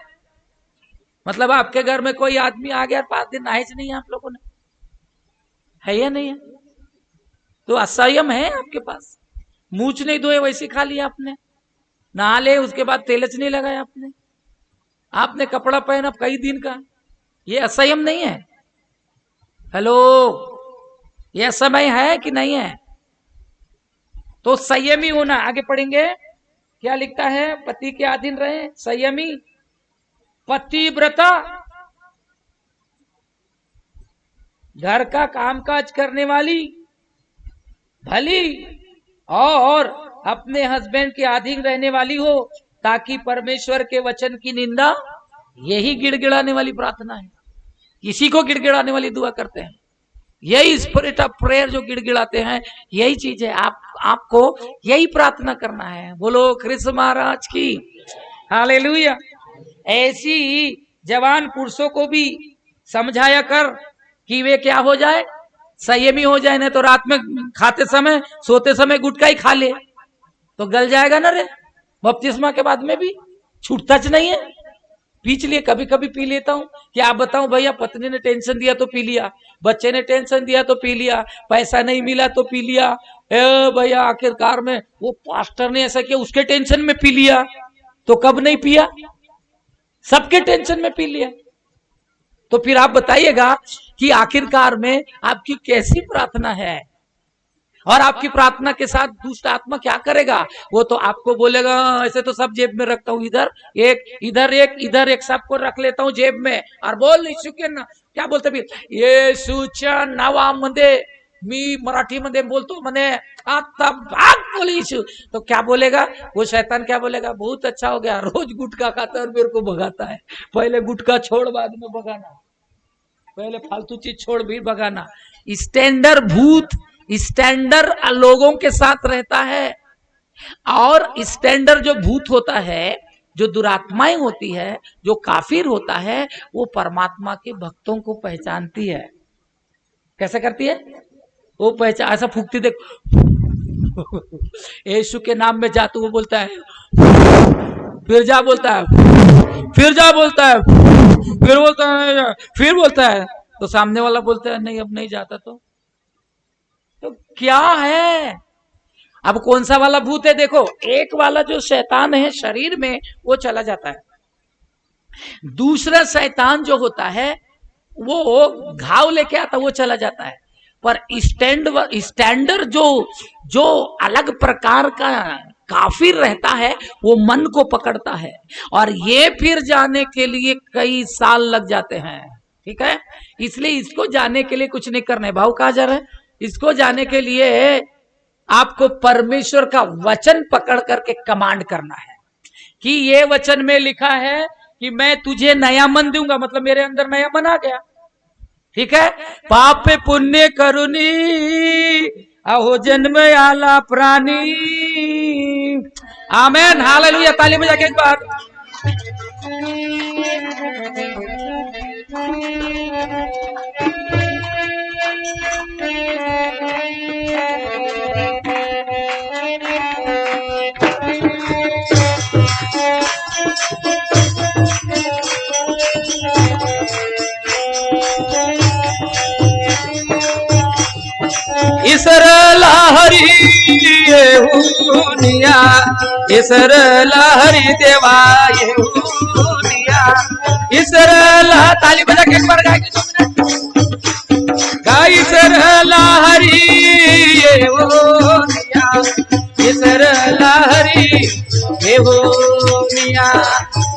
मतलब आपके घर में कोई आदमी आ गया 5 दिन नहाए नहीं है आप लोगों ने, है या नहीं है? तो असंयम है आपके पास। मूछ नहीं धोए वैसे खा लिया आपने, नहा ले उसके बाद तेलच नहीं लगाया आपने, आपने कपड़ा पहना कई दिन का, ये असंयम नहीं है? हेलो, ये समय है कि नहीं है? तो संयमी होना। आगे पढ़ेंगे क्या लिखता है, पति के अधीन रहे, संयमी, पतिव्रता, घर का कामकाज करने वाली, भली और अपने हस्बैंड के अधीन रहने वाली हो, ताकि परमेश्वर के वचन की निंदा, यही गिड़गिड़ाने वाली प्रार्थना है। किसी को गिड़गिड़ाने वाली दुआ करते हैं, यही स्पिरिट ऑफ प्रेयर जो गिड़गिड़ाते हैं, यही चीज है। आपको यही प्रार्थना करना है। बोलो कृष्ण महाराज की हालेलुया। ऐसी जवान पुरुषों को भी समझाया कर कि वे क्या हो जाए, संयमी हो जाए। नहीं तो रात में खाते समय सोते समय गुटखा ही खा ले तो गल जाएगा ना रे। बपतिस्मा के बाद में भी छूटता नहीं है। पीच लिए, कभी कभी पी लेता हूँ। क्या बताऊं भैया, पत्नी ने टेंशन दिया तो पी लिया, बच्चे ने टेंशन दिया तो पी लिया, पैसा नहीं मिला तो पी लिया। भैया आखिरकार में वो पास्टर ने ऐसा किया, उसके टेंशन में पी लिया। तो कब नहीं पिया? सबके टेंशन में पी लिया। तो फिर आप बताइएगा कि आखिरकार में आपकी कैसी प्रार्थना है, और आपकी प्रार्थना के साथ दुष्ट आत्मा क्या करेगा? वो तो आपको बोलेगा ऐसे तो सब जेब में रखता हूँ, इधर एक इधर एक इधर एक, सबको रख लेता हूँ जेब में, और बोल यीशु के ना क्या बोलते भी, येशूच्या नावामध्ये मी मराठी मध्ये बोलतो मने आता भाग बोले यीशु। तो क्या बोलेगा वो शैतान? क्या बोलेगा? बहुत अच्छा हो गया, रोज गुटखा खाता है और मेरे को भगाता है। पहले गुटखा छोड़, बाद में भगाना, पहले फालतू चीज छोड़ भी भगाना। स्टैंडर्ड भूत स्टैंडर्ड लोगों के साथ रहता है, और स्टैंडर्ड जो भूत होता है, जो दुरात्माएं होती है, जो काफिर होता है, वो परमात्मा के भक्तों को पहचानती है। कैसे करती है वो? पहचान ऐसा फूकती देख, यीशु के नाम में जा, तो वो बोलता है, फिर जा बोलता है, फिर जा बोलता है, फिर बोलता है, फिर बोलता है, तो सामने वाला बोलता है नहीं अब नहीं जाता। तो क्या है? अब कौन सा वाला भूत है? देखो, एक वाला जो शैतान है शरीर में वो चला जाता है, दूसरा शैतान जो होता है वो घाव लेके आता, वो चला जाता है। पर स्टैंडर्ड जो अलग प्रकार का काफिर रहता है, वो मन को पकड़ता है, और ये फिर जाने के लिए कई साल लग जाते हैं। ठीक है, इसलिए इसको जाने के लिए कुछ नहीं करना है। भाव कहा जा रहा है, इसको जाने के लिए आपको परमेश्वर का वचन पकड़ करके कमांड करना है कि ये वचन में लिखा है कि मैं तुझे नया मन दूंगा, मतलब मेरे अंदर नया मन आ गया। ठीक है, पाप पे पुण्य करुणी अहो जन्म आला प्राणी। आमेन, हालेलुया। ताली बजा के एक बार। ईसर लहरी येहुनिया, ईसर लहरी देवा येहुनिया, ईसर ताली बजा के एक बार गाय, ईसर लहरी येहुनिया, ईसर लहरी येहुनिया,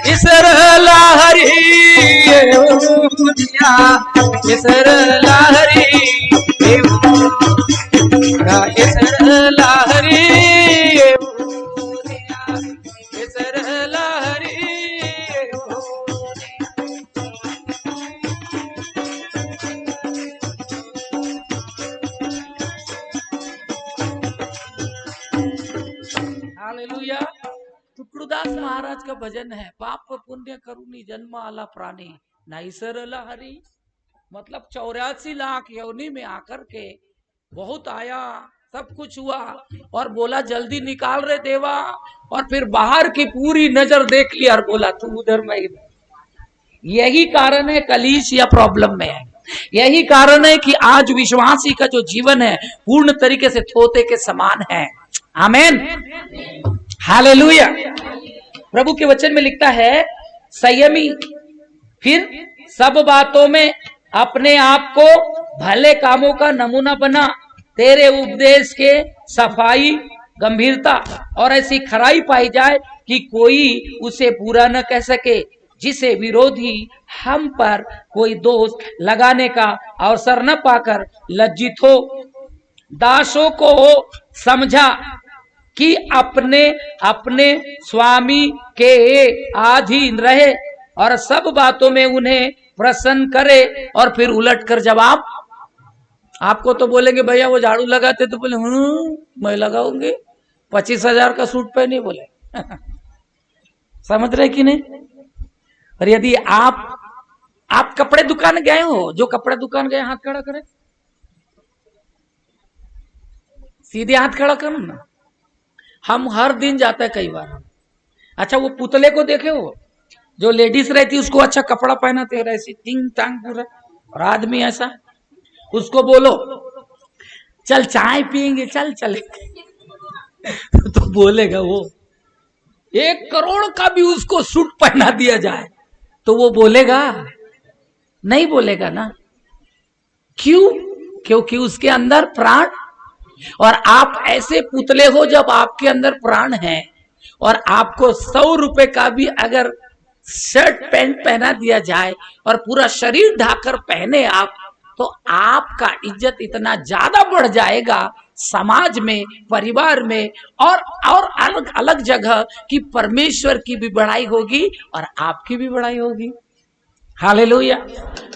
ईसर लहरी येहुनिया, ईसर लहरी ईसर लहरी ईसर लहरी। हालेलुया। टुकड़ूदास महाराज का भजन है, पाप पुण्य करुणी जन्म आला प्राणी नाइसर लहरी। मतलब 84 लाख योनि में आकर के बहुत आया, सब कुछ हुआ और बोला जल्दी निकाल रहे देवा, और फिर बाहर की पूरी नजर देख लिया और बोला तू उधर मैं इधर। यही कारण है कलीस या प्रॉब्लम में है। यही कारण है कि आज विश्वासी का जो जीवन है पूर्ण तरीके से थोते के समान है। आमीन, हालेलुया। प्रभु के वचन में लिखता है संयमी, फिर सब बातों में अपने आप को भले कामों का नमूना बना, तेरे उपदेश के सफाई, गंभीरता और ऐसी खराई पाई जाए कि कोई उसे बुरा न कह सके, जिसे विरोधी हम पर कोई दोष लगाने का अवसर न पाकर लज्जित हो। दासों को समझा कि अपने अपने स्वामी के अधीन रहे और सब बातों में उन्हें प्रसन्न करे, और फिर उलट कर जवाब। आपको तो बोलेंगे भैया वो झाड़ू लगाते, तो बोले मैं लगाऊंगी, 25,000 का सूट पहने बोले समझ रहे कि नहीं। और यदि आप कपड़े दुकान गए हो, जो कपड़े दुकान गए हाथ खड़ा करें, सीधे हाथ खड़ा करो ना। हम हर दिन जाते हैं कई बार। अच्छा वो पुतले को देखे हो, जो लेडीज रहती उसको अच्छा कपड़ा पहनाते रहे ऐसी टिंग टांग पूरा, और आदमी ऐसा, उसको बोलो चल चाय पियेंगे, चल चले तो बोलेगा वो 1 करोड़ का भी उसको सूट पहना दिया जाए तो वो बोलेगा? नहीं बोलेगा ना। क्यों? क्योंकि उसके अंदर प्राण। और आप ऐसे पुतले हो जब आपके अंदर प्राण है, और आपको 100 रुपए का भी अगर शर्ट पैंट पहना दिया जाए और पूरा शरीर ढाकर पहने आप, तो आपका इज्जत इतना ज्यादा बढ़ जाएगा समाज में, परिवार में, और अलग अलग जगह कि परमेश्वर की भी बड़ाई होगी और आपकी भी बड़ाई होगी। Hallelujah,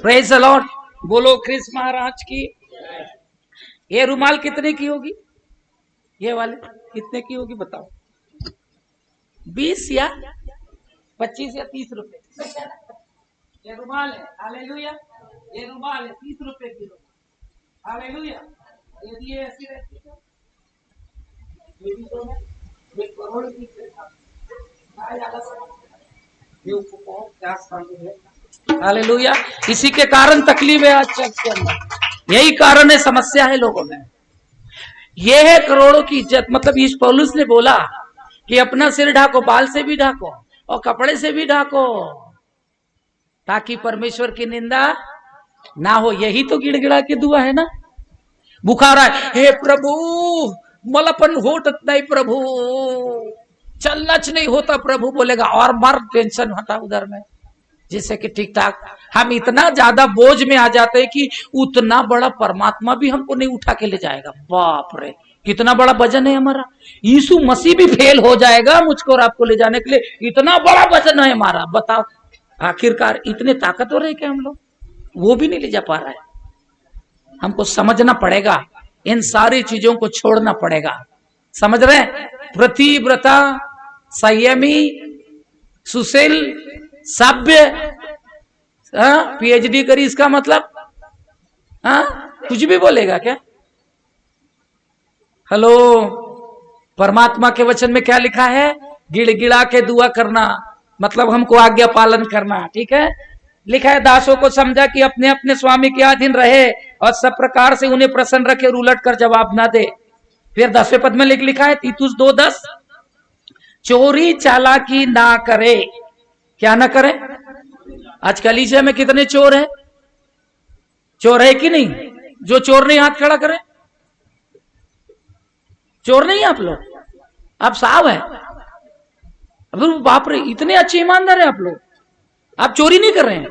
praise the Lord. बोलो कृष्ण महाराज की। ये रुमाल कितने की होगी? ये वाले कितने की होगी बताओ? 20 या 25 या 30 रुपए ये रुमाल है। हालेलुया, ये रुमाल है 30 रुपए की। हालेलुया। यदि ये ऐसी रहती तो ये भी तो है 1 करोड़ की। हालेलुया। इसी के कारण तकलीफ है आज चर्च के अंदर, यही कारण है, समस्या है लोगों में। यह है करोड़ों की इज्जत। मतलब इस पौलुस ने बोला कि अपना सिर ढाको, बाल से भी ढाको और कपड़े से भी ढाको, ताकि परमेश्वर की निंदा ना हो। यही तो गिड़गिड़ा के दुआ है ना। बुखार है, हे प्रभु मला पण होत नहीं प्रभु, चलनाच नहीं होता प्रभु, बोलेगा और मर टेंशन होता उधर में, जिससे कि ठीक ठाक हम इतना ज्यादा बोझ में आ जाते हैं कि उतना बड़ा परमात्मा भी हमको नहीं उठा के ले जाएगा। बाप रे, कितना बड़ा वजन है हमारा। यीशु मसीह भी फेल हो जाएगा मुझको और आपको ले जाने के लिए, इतना बड़ा वजन है हमारा। बताओ आखिरकार इतने ताकतवर है क्या हम लोग? वो भी नहीं ले जा पा रहा है। हमको समझना पड़ेगा, इन सारी चीजों को छोड़ना पड़ेगा। समझ रहे? प्रतिव्रता, संयमी, सुशील, सभ्य, पीएचडी करी, इसका मतलब कुछ भी बोलेगा क्या? हेलो, परमात्मा के वचन में क्या लिखा है? गिड़गिड़ा के दुआ करना, मतलब हमको आज्ञा पालन करना। ठीक है, लिखा है दासों को समझा कि अपने अपने स्वामी के अधीन रहे और सब प्रकार से उन्हें प्रसन्न रखे और उलट कर जवाब ना दे। फिर 10वें पद में लिखा है तीतुस 2:10, चोरी चालाकी ना करे। क्या ना करे? आज कलीसिया में कितने चोर हैं? चोर है कि नहीं? जो चोर नहीं हाथ खड़ा करे। चोर नहीं आप लोग, आप साहब है। बाप रे, इतने अच्छे ईमानदार हैं आप लोग, आप चोरी नहीं कर रहे हैं।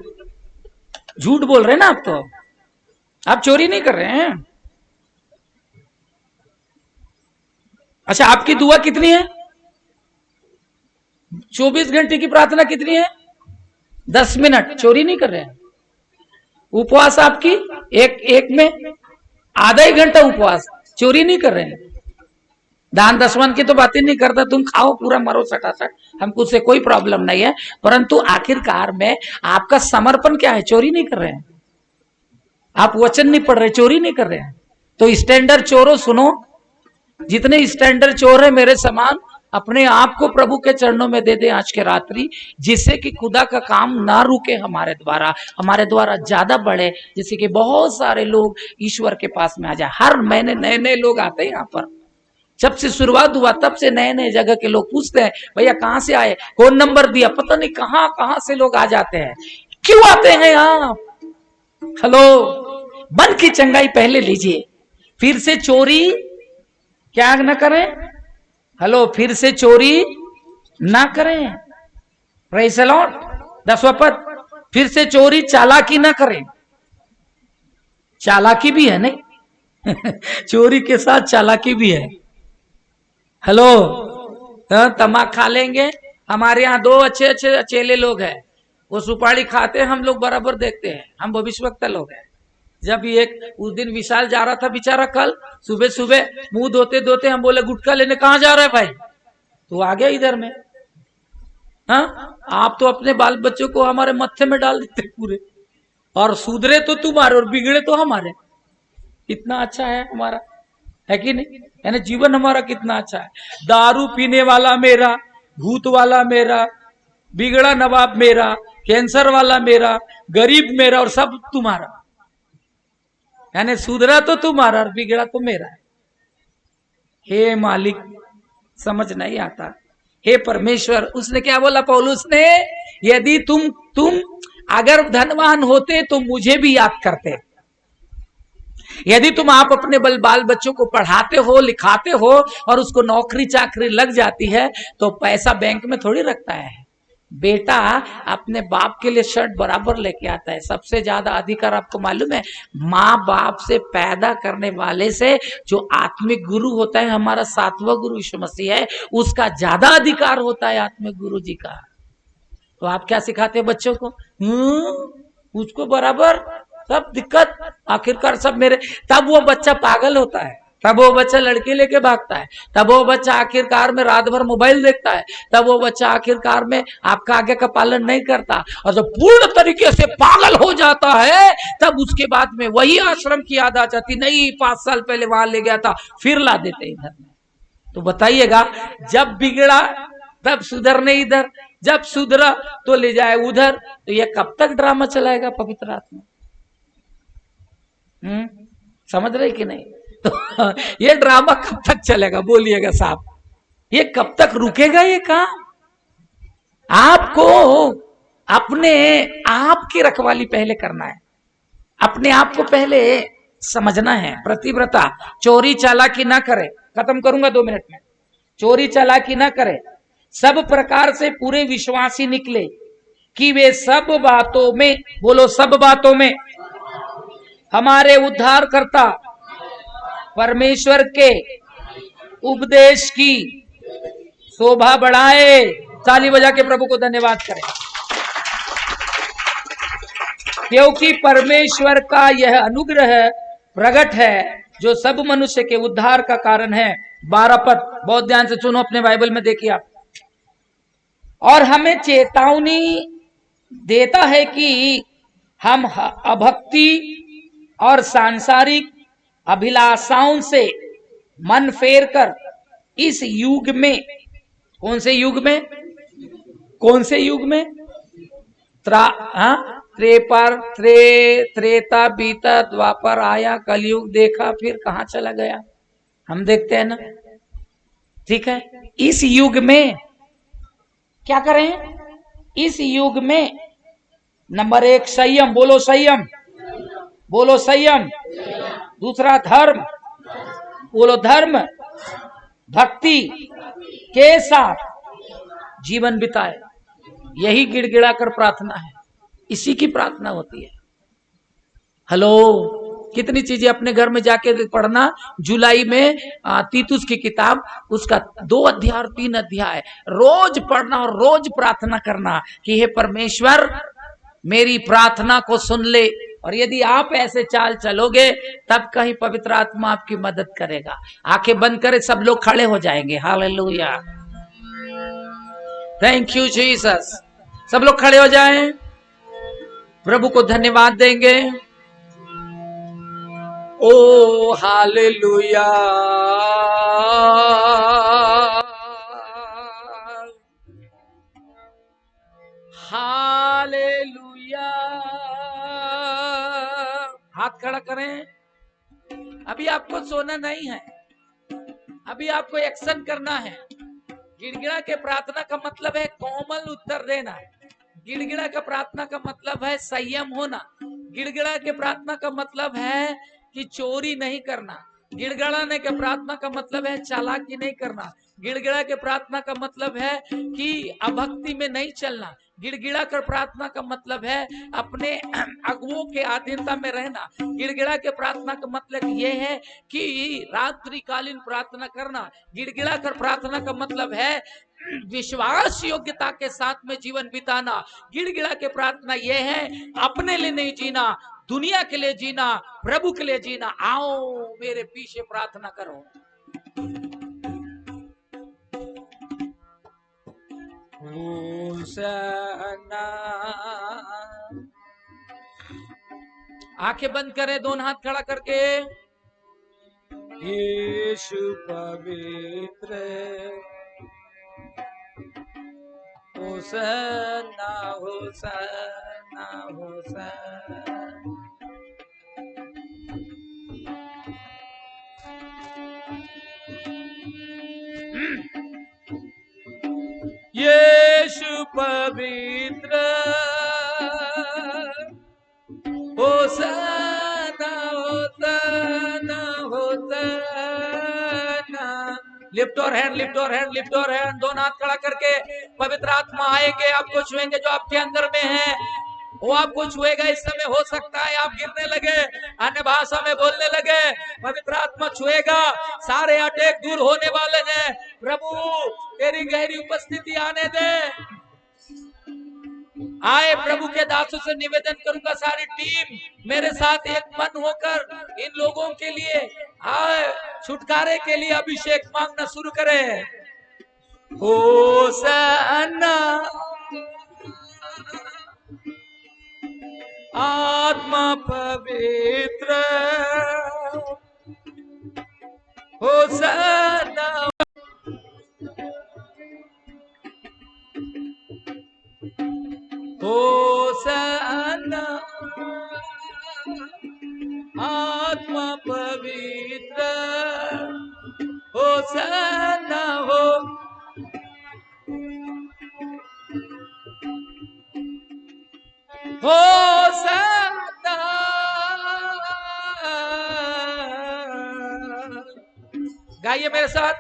झूठ बोल रहे हैं ना आप, तो आप चोरी नहीं कर रहे हैं। अच्छा, आपकी दुआ कितनी है? 24 घंटे की प्रार्थना कितनी है? 10 मिनट। चोरी नहीं कर रहे हैं। उपवास आपकी एक में आधा ही घंटा उपवास, चोरी नहीं कर रहे हैं। दान दशमन की तो बातें नहीं करता, तुम खाओ पूरा मरो सटासट, हमको उससे कोई प्रॉब्लम नहीं है। परंतु आखिरकार में आपका समर्पण क्या है? चोरी नहीं कर रहे हैं। आप वचन नहीं पढ़ रहे, चोरी नहीं कर रहे हैं। तो स्टैंडर्ड चोरों सुनो, जितने स्टैंडर्ड चोर है मेरे समान, अपने आप को प्रभु के चरणों में दे दे आज के रात्रि, जिससे कि खुदा का काम ना रुके हमारे द्वारा ज्यादा बढ़े, जिससे कि बहुत सारे लोग ईश्वर के पास में आ जाए। हर महीने नए नए लोग आते हैं यहाँ पर। जब से शुरुआत हुआ तब से नए नए जगह के लोग पूछते हैं भैया कहाँ से आए, कौन नंबर दिया, पता नहीं कहाँ कहाँ से लोग आ जाते हैं। क्यों आते हैं आप? हेलो, मन की चंगाई पहले लीजिए, फिर से चोरी क्या न करें। हेलो, फिर से चोरी ना करें। Praise the Lord. 10वां पद, फिर से चोरी चालाकी ना करें। चालाकी भी है नहीं चोरी के साथ चालाकी भी है। हेलो, तमाक खा लेंगे। हमारे यहाँ 2 अच्छे अच्छे चेले लोग हैं, वो सुपारी खाते हैं, हम लोग बराबर देखते हैं, हम भविष्यवक्ता लोग हैं। जब एक उस दिन विशाल जा रहा था बेचारा, कल सुबह सुबह मुंह धोते धोते हम बोले गुटखा लेने कहाँ जा रहा है भाई, तो आ गया इधर में। हाँ, आप तो अपने बाल बच्चों को हमारे मत्थे में डाल देते पूरे, और सुधरे तो तुम्हारे और बिगड़े तो हमारे। कितना अच्छा है हमारा, है कि नहीं? यानी जीवन हमारा कितना अच्छा है। दारू पीने वाला मेरा, भूत वाला मेरा, बिगड़ा नवाब मेरा, कैंसर वाला मेरा, गरीब मेरा, और सब तुम्हारा। यानी सुधरा तो तुम्हारा और बिगड़ा तो मेरा है। हे मालिक, समझ नहीं आता। हे परमेश्वर, उसने क्या बोला पौलुस ने, यदि तुम अगर धनवान होते तो मुझे भी याद करते। यदि तुम आप अपने बाल बच्चों को पढ़ाते हो, लिखाते हो, और उसको नौकरी चाकरी लग जाती है, तो पैसा बैंक में थोड़ी रखता है। बेटा अपने बाप के लिए शर्ट बराबर लेके आता है। सबसे ज्यादा अधिकार आपको मालूम है, माँ बाप से पैदा करने वाले से जो आत्मिक गुरु होता है, हमारा 7वां गुरु यीशु मसीह है, उसका ज्यादा अधिकार होता है आत्मिक गुरु जी का। तो आप क्या सिखाते हैं बच्चों को? उसको बराबर सब दिक्कत, आखिरकार सब मेरे। तब वो बच्चा पागल होता है, तब वो बच्चा लड़की लेके भागता है, तब वो बच्चा आखिरकार में रात भर मोबाइल देखता है, तब वो बच्चा आखिरकार में आपका आगे का पालन नहीं करता। और जब पूर्ण तरीके से पागल हो जाता है, तब उसके बाद में वही आश्रम की याद आ जाती, नहीं 5 साल पहले वहां ले गया था, फिर ला देते इधर में। तो बताइएगा, जब बिगड़ा तब सुधरने इधर, जब सुधरा तो ले जाए उधर। तो ये कब तक ड्रामा चलाएगा पवित्र आत्मा? समझ रहे कि नहीं? तो ये ड्रामा कब तक चलेगा बोलिएगा साहब? ये कब तक रुकेगा ये काम? आपको अपने आप की रखवाली पहले करना है, अपने आप को पहले समझना है। प्रतिव्रता चोरी चालाकी ना करे, खत्म करूंगा 2 मिनट में। चोरी चालाकी ना करे, सब प्रकार से पूरे विश्वासी निकले कि वे सब बातों में, बोलो सब बातों में, हमारे उद्धारकर्ता परमेश्वर के उपदेश की शोभा बढ़ाए। ताली बजा के प्रभु को धन्यवाद करें, क्योंकि परमेश्वर का यह अनुग्रह प्रकट है जो सब मनुष्य के उद्धार का कारण है। 12 पद बहुत ध्यान से सुनो, अपने बाइबल में देखिए आप। और हमें चेतावनी देता है कि हम अभक्ति और सांसारिक अभिलाषाओं से मन फेर कर इस युग में, कौन से युग में, कौन से युग में, त्रेता बीता, द्वापर आया, कलयुग देखा, फिर कहां चला गया, हम देखते हैं ना। ठीक है, इस युग में क्या करें? इस युग में नंबर 1 संयम, बोलो संयम, बोलो संयम। दूसरा धर्म, बोलो धर्म, भक्ति के साथ जीवन बिताए। यही गिड़गिड़ा कर प्रार्थना है, इसी की प्रार्थना होती है। हेलो, कितनी चीजें अपने घर में जाके पढ़ना। जुलाई में तीतुस की किताब, उसका 2 अध्याय और 3 अध्याय रोज पढ़ना और रोज प्रार्थना करना कि हे परमेश्वर मेरी प्रार्थना को सुन ले। और यदि आप ऐसे चाल चलोगे तब कहीं पवित्र आत्मा आपकी मदद करेगा। आंखें बंद करें, सब लोग खड़े हो जाएंगे। Hallelujah, thank you Jesus. सब लोग खड़े हो जाएं, प्रभु को धन्यवाद देंगे। ओ हालेलुया, हालेलुया। हाथ खड़ा करें। अभी आपको सोना नहीं है, अभी आपको एक्शन करना है। गिड़गिड़ा के प्रार्थना का मतलब है कोमल उत्तर देना। गिड़गिड़ा का प्रार्थना का मतलब है संयम होना। गिड़गिड़ा के प्रार्थना का मतलब है कि चोरी नहीं करना। गिड़गिड़ाने के प्रार्थना का मतलब है चालाकी नहीं करना। गिड़गिड़ा के प्रार्थना का मतलब है कि अभक्ति में नहीं चलना। गिड़गिड़ा कर प्रार्थना का मतलब है अपने अगुओं के अधीनता में रहना। गिड़गिड़ा के प्रार्थना का मतलब यह है कि रात्रिकालीन प्रार्थना करना। गिड़गिड़ा कर प्रार्थना का मतलब है विश्वास योग्यता के साथ में जीवन बिताना। गिड़गिड़ा के प्रार्थना यह है अपने लिए नहीं जीना, दुनिया के लिए जीना, प्रभु के लिए जीना। आओ मेरे पीछे प्रार्थना करो। आंखें बंद करें, दोनों हाथ खड़ा करके। यीशु पवित्र होसन्ना होसन्ना होसन्ना। यीशु पवित्र होसन्ना होसन्ना होसन्ना। Lift your hand, lift your hand, lift your hand. दोनों हाथ खड़ा करके पवित्र आत्मा आएंगे, आपको छुएंगे। जो आपके अंदर में है वो आपको छुएगा। इस समय हो सकता है आप गिरने लगे, अन्य भाषा में बोलने लगे। पवित्र आत्मा छुएगा, सारे अटैक दूर होने वाले हैं। प्रभु तेरी गहरी उपस्थिति आने दे। आए प्रभु के दासों से निवेदन करूंगा, सारी टीम मेरे साथ एक मन होकर इन लोगों के लिए आए छुटकारे के लिए अभिषेक मांगना शुरू करें। होसन्ना आत्मा पवित्र होसन्ना। होसन्ना आत्मा पवित्र होसन्ना हो। होसन्ना गाइए मेरे साथ।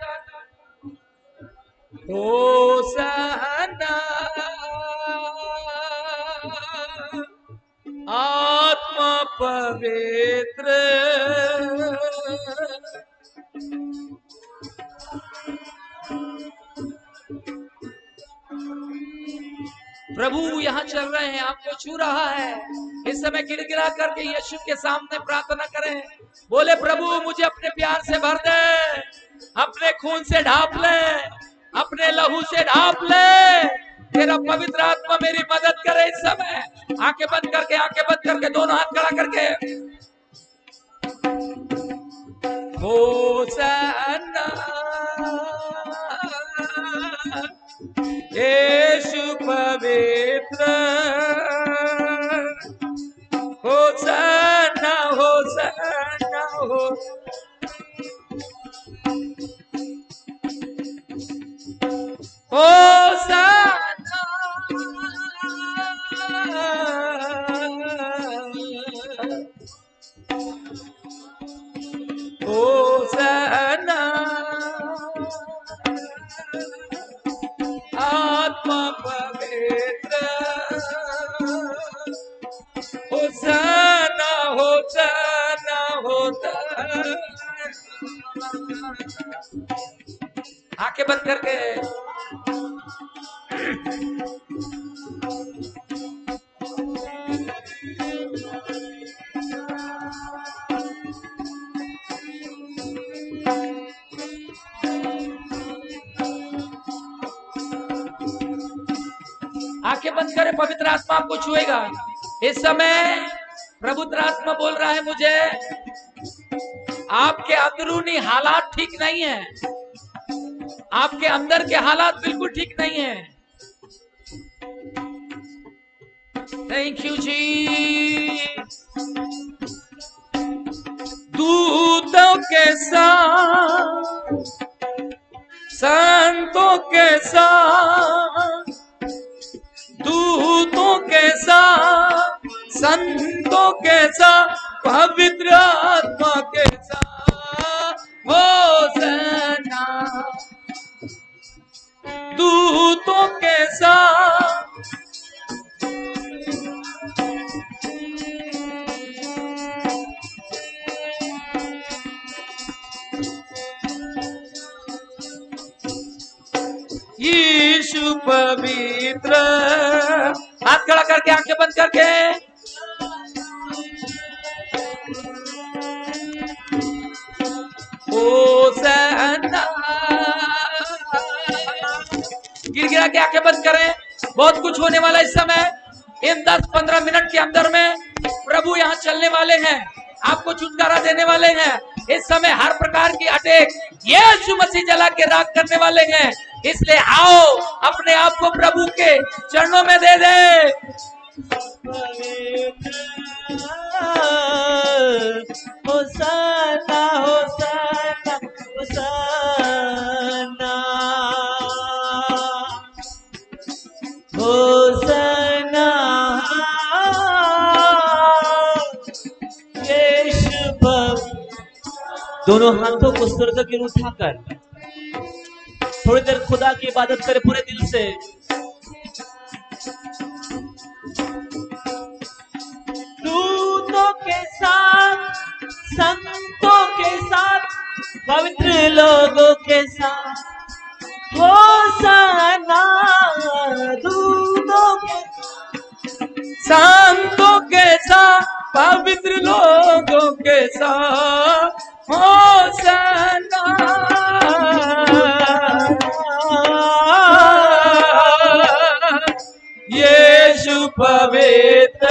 होसन्ना आत्मा पवित्र। प्रभु यहाँ चल रहे हैं, आपको छू रहा है। इस समय गिड़गिड़ा करके यीशु के सामने प्रार्थना करें। बोले प्रभु मुझे अपने प्यार से भर दे, अपने खून से ढांप ले, अपने लहू से ढांप ले। तेरा पवित्र आत्मा मेरी मदद करे इस समय। आंखें बंद करके, आंखें बंद करके, दोनों हाथ खड़ा करके। होसन्ना यीशु पवित्र होसन्ना होसन्ना हो। होसन्ना होसन्ना आत्मा पवित्र होसन्ना होसन्ना होसन्ना। आंखें बंद करके आंखें बंद करें। पवित्र आत्मा आपको छुएगा इस समय। पवित्र आत्मा बोल रहा है मुझे आपके अंदरूनी हालात ठीक नहीं है, आपके अंदर के हालात बिल्कुल ठीक नहीं है। थैंक यू जी। दूतों के साथ, संतों के साथ, दूतों के साथ, संतों के साथ, पवित्र आत्मा के साथ होसन्ना। दूतों के साथ, यीशु पवित्र। हाथ खड़ा करके आंखें बंद करके होसन्ना। गिड़गिड़ा के आंखें बंद करें। बहुत कुछ होने वाला इस समय। इन 10-15 मिनट के अंदर में प्रभु यहाँ चलने वाले हैं, आपको छुटकारा देने वाले हैं। इस समय हर प्रकार की अटैक यीशु मसीह जला के राख करने वाले हैं। इसलिए आओ अपने आप को प्रभु के चरणों में दे दे। होसन्ना होसन्ना होसन्ना होसन्ना यीशु पवित्र। दोनों हाथों को स्वर्ग की ओर उठाकर थोड़ी देर खुदा की इबादत करें पूरे दिल से। दूतों के साथ, संतों के साथ, पवित्र लोगों के साथ होसन्ना। दूतों के संतों के साथ, पवित्र लोगों के साथ होसन्ना। यीशु पवित्र।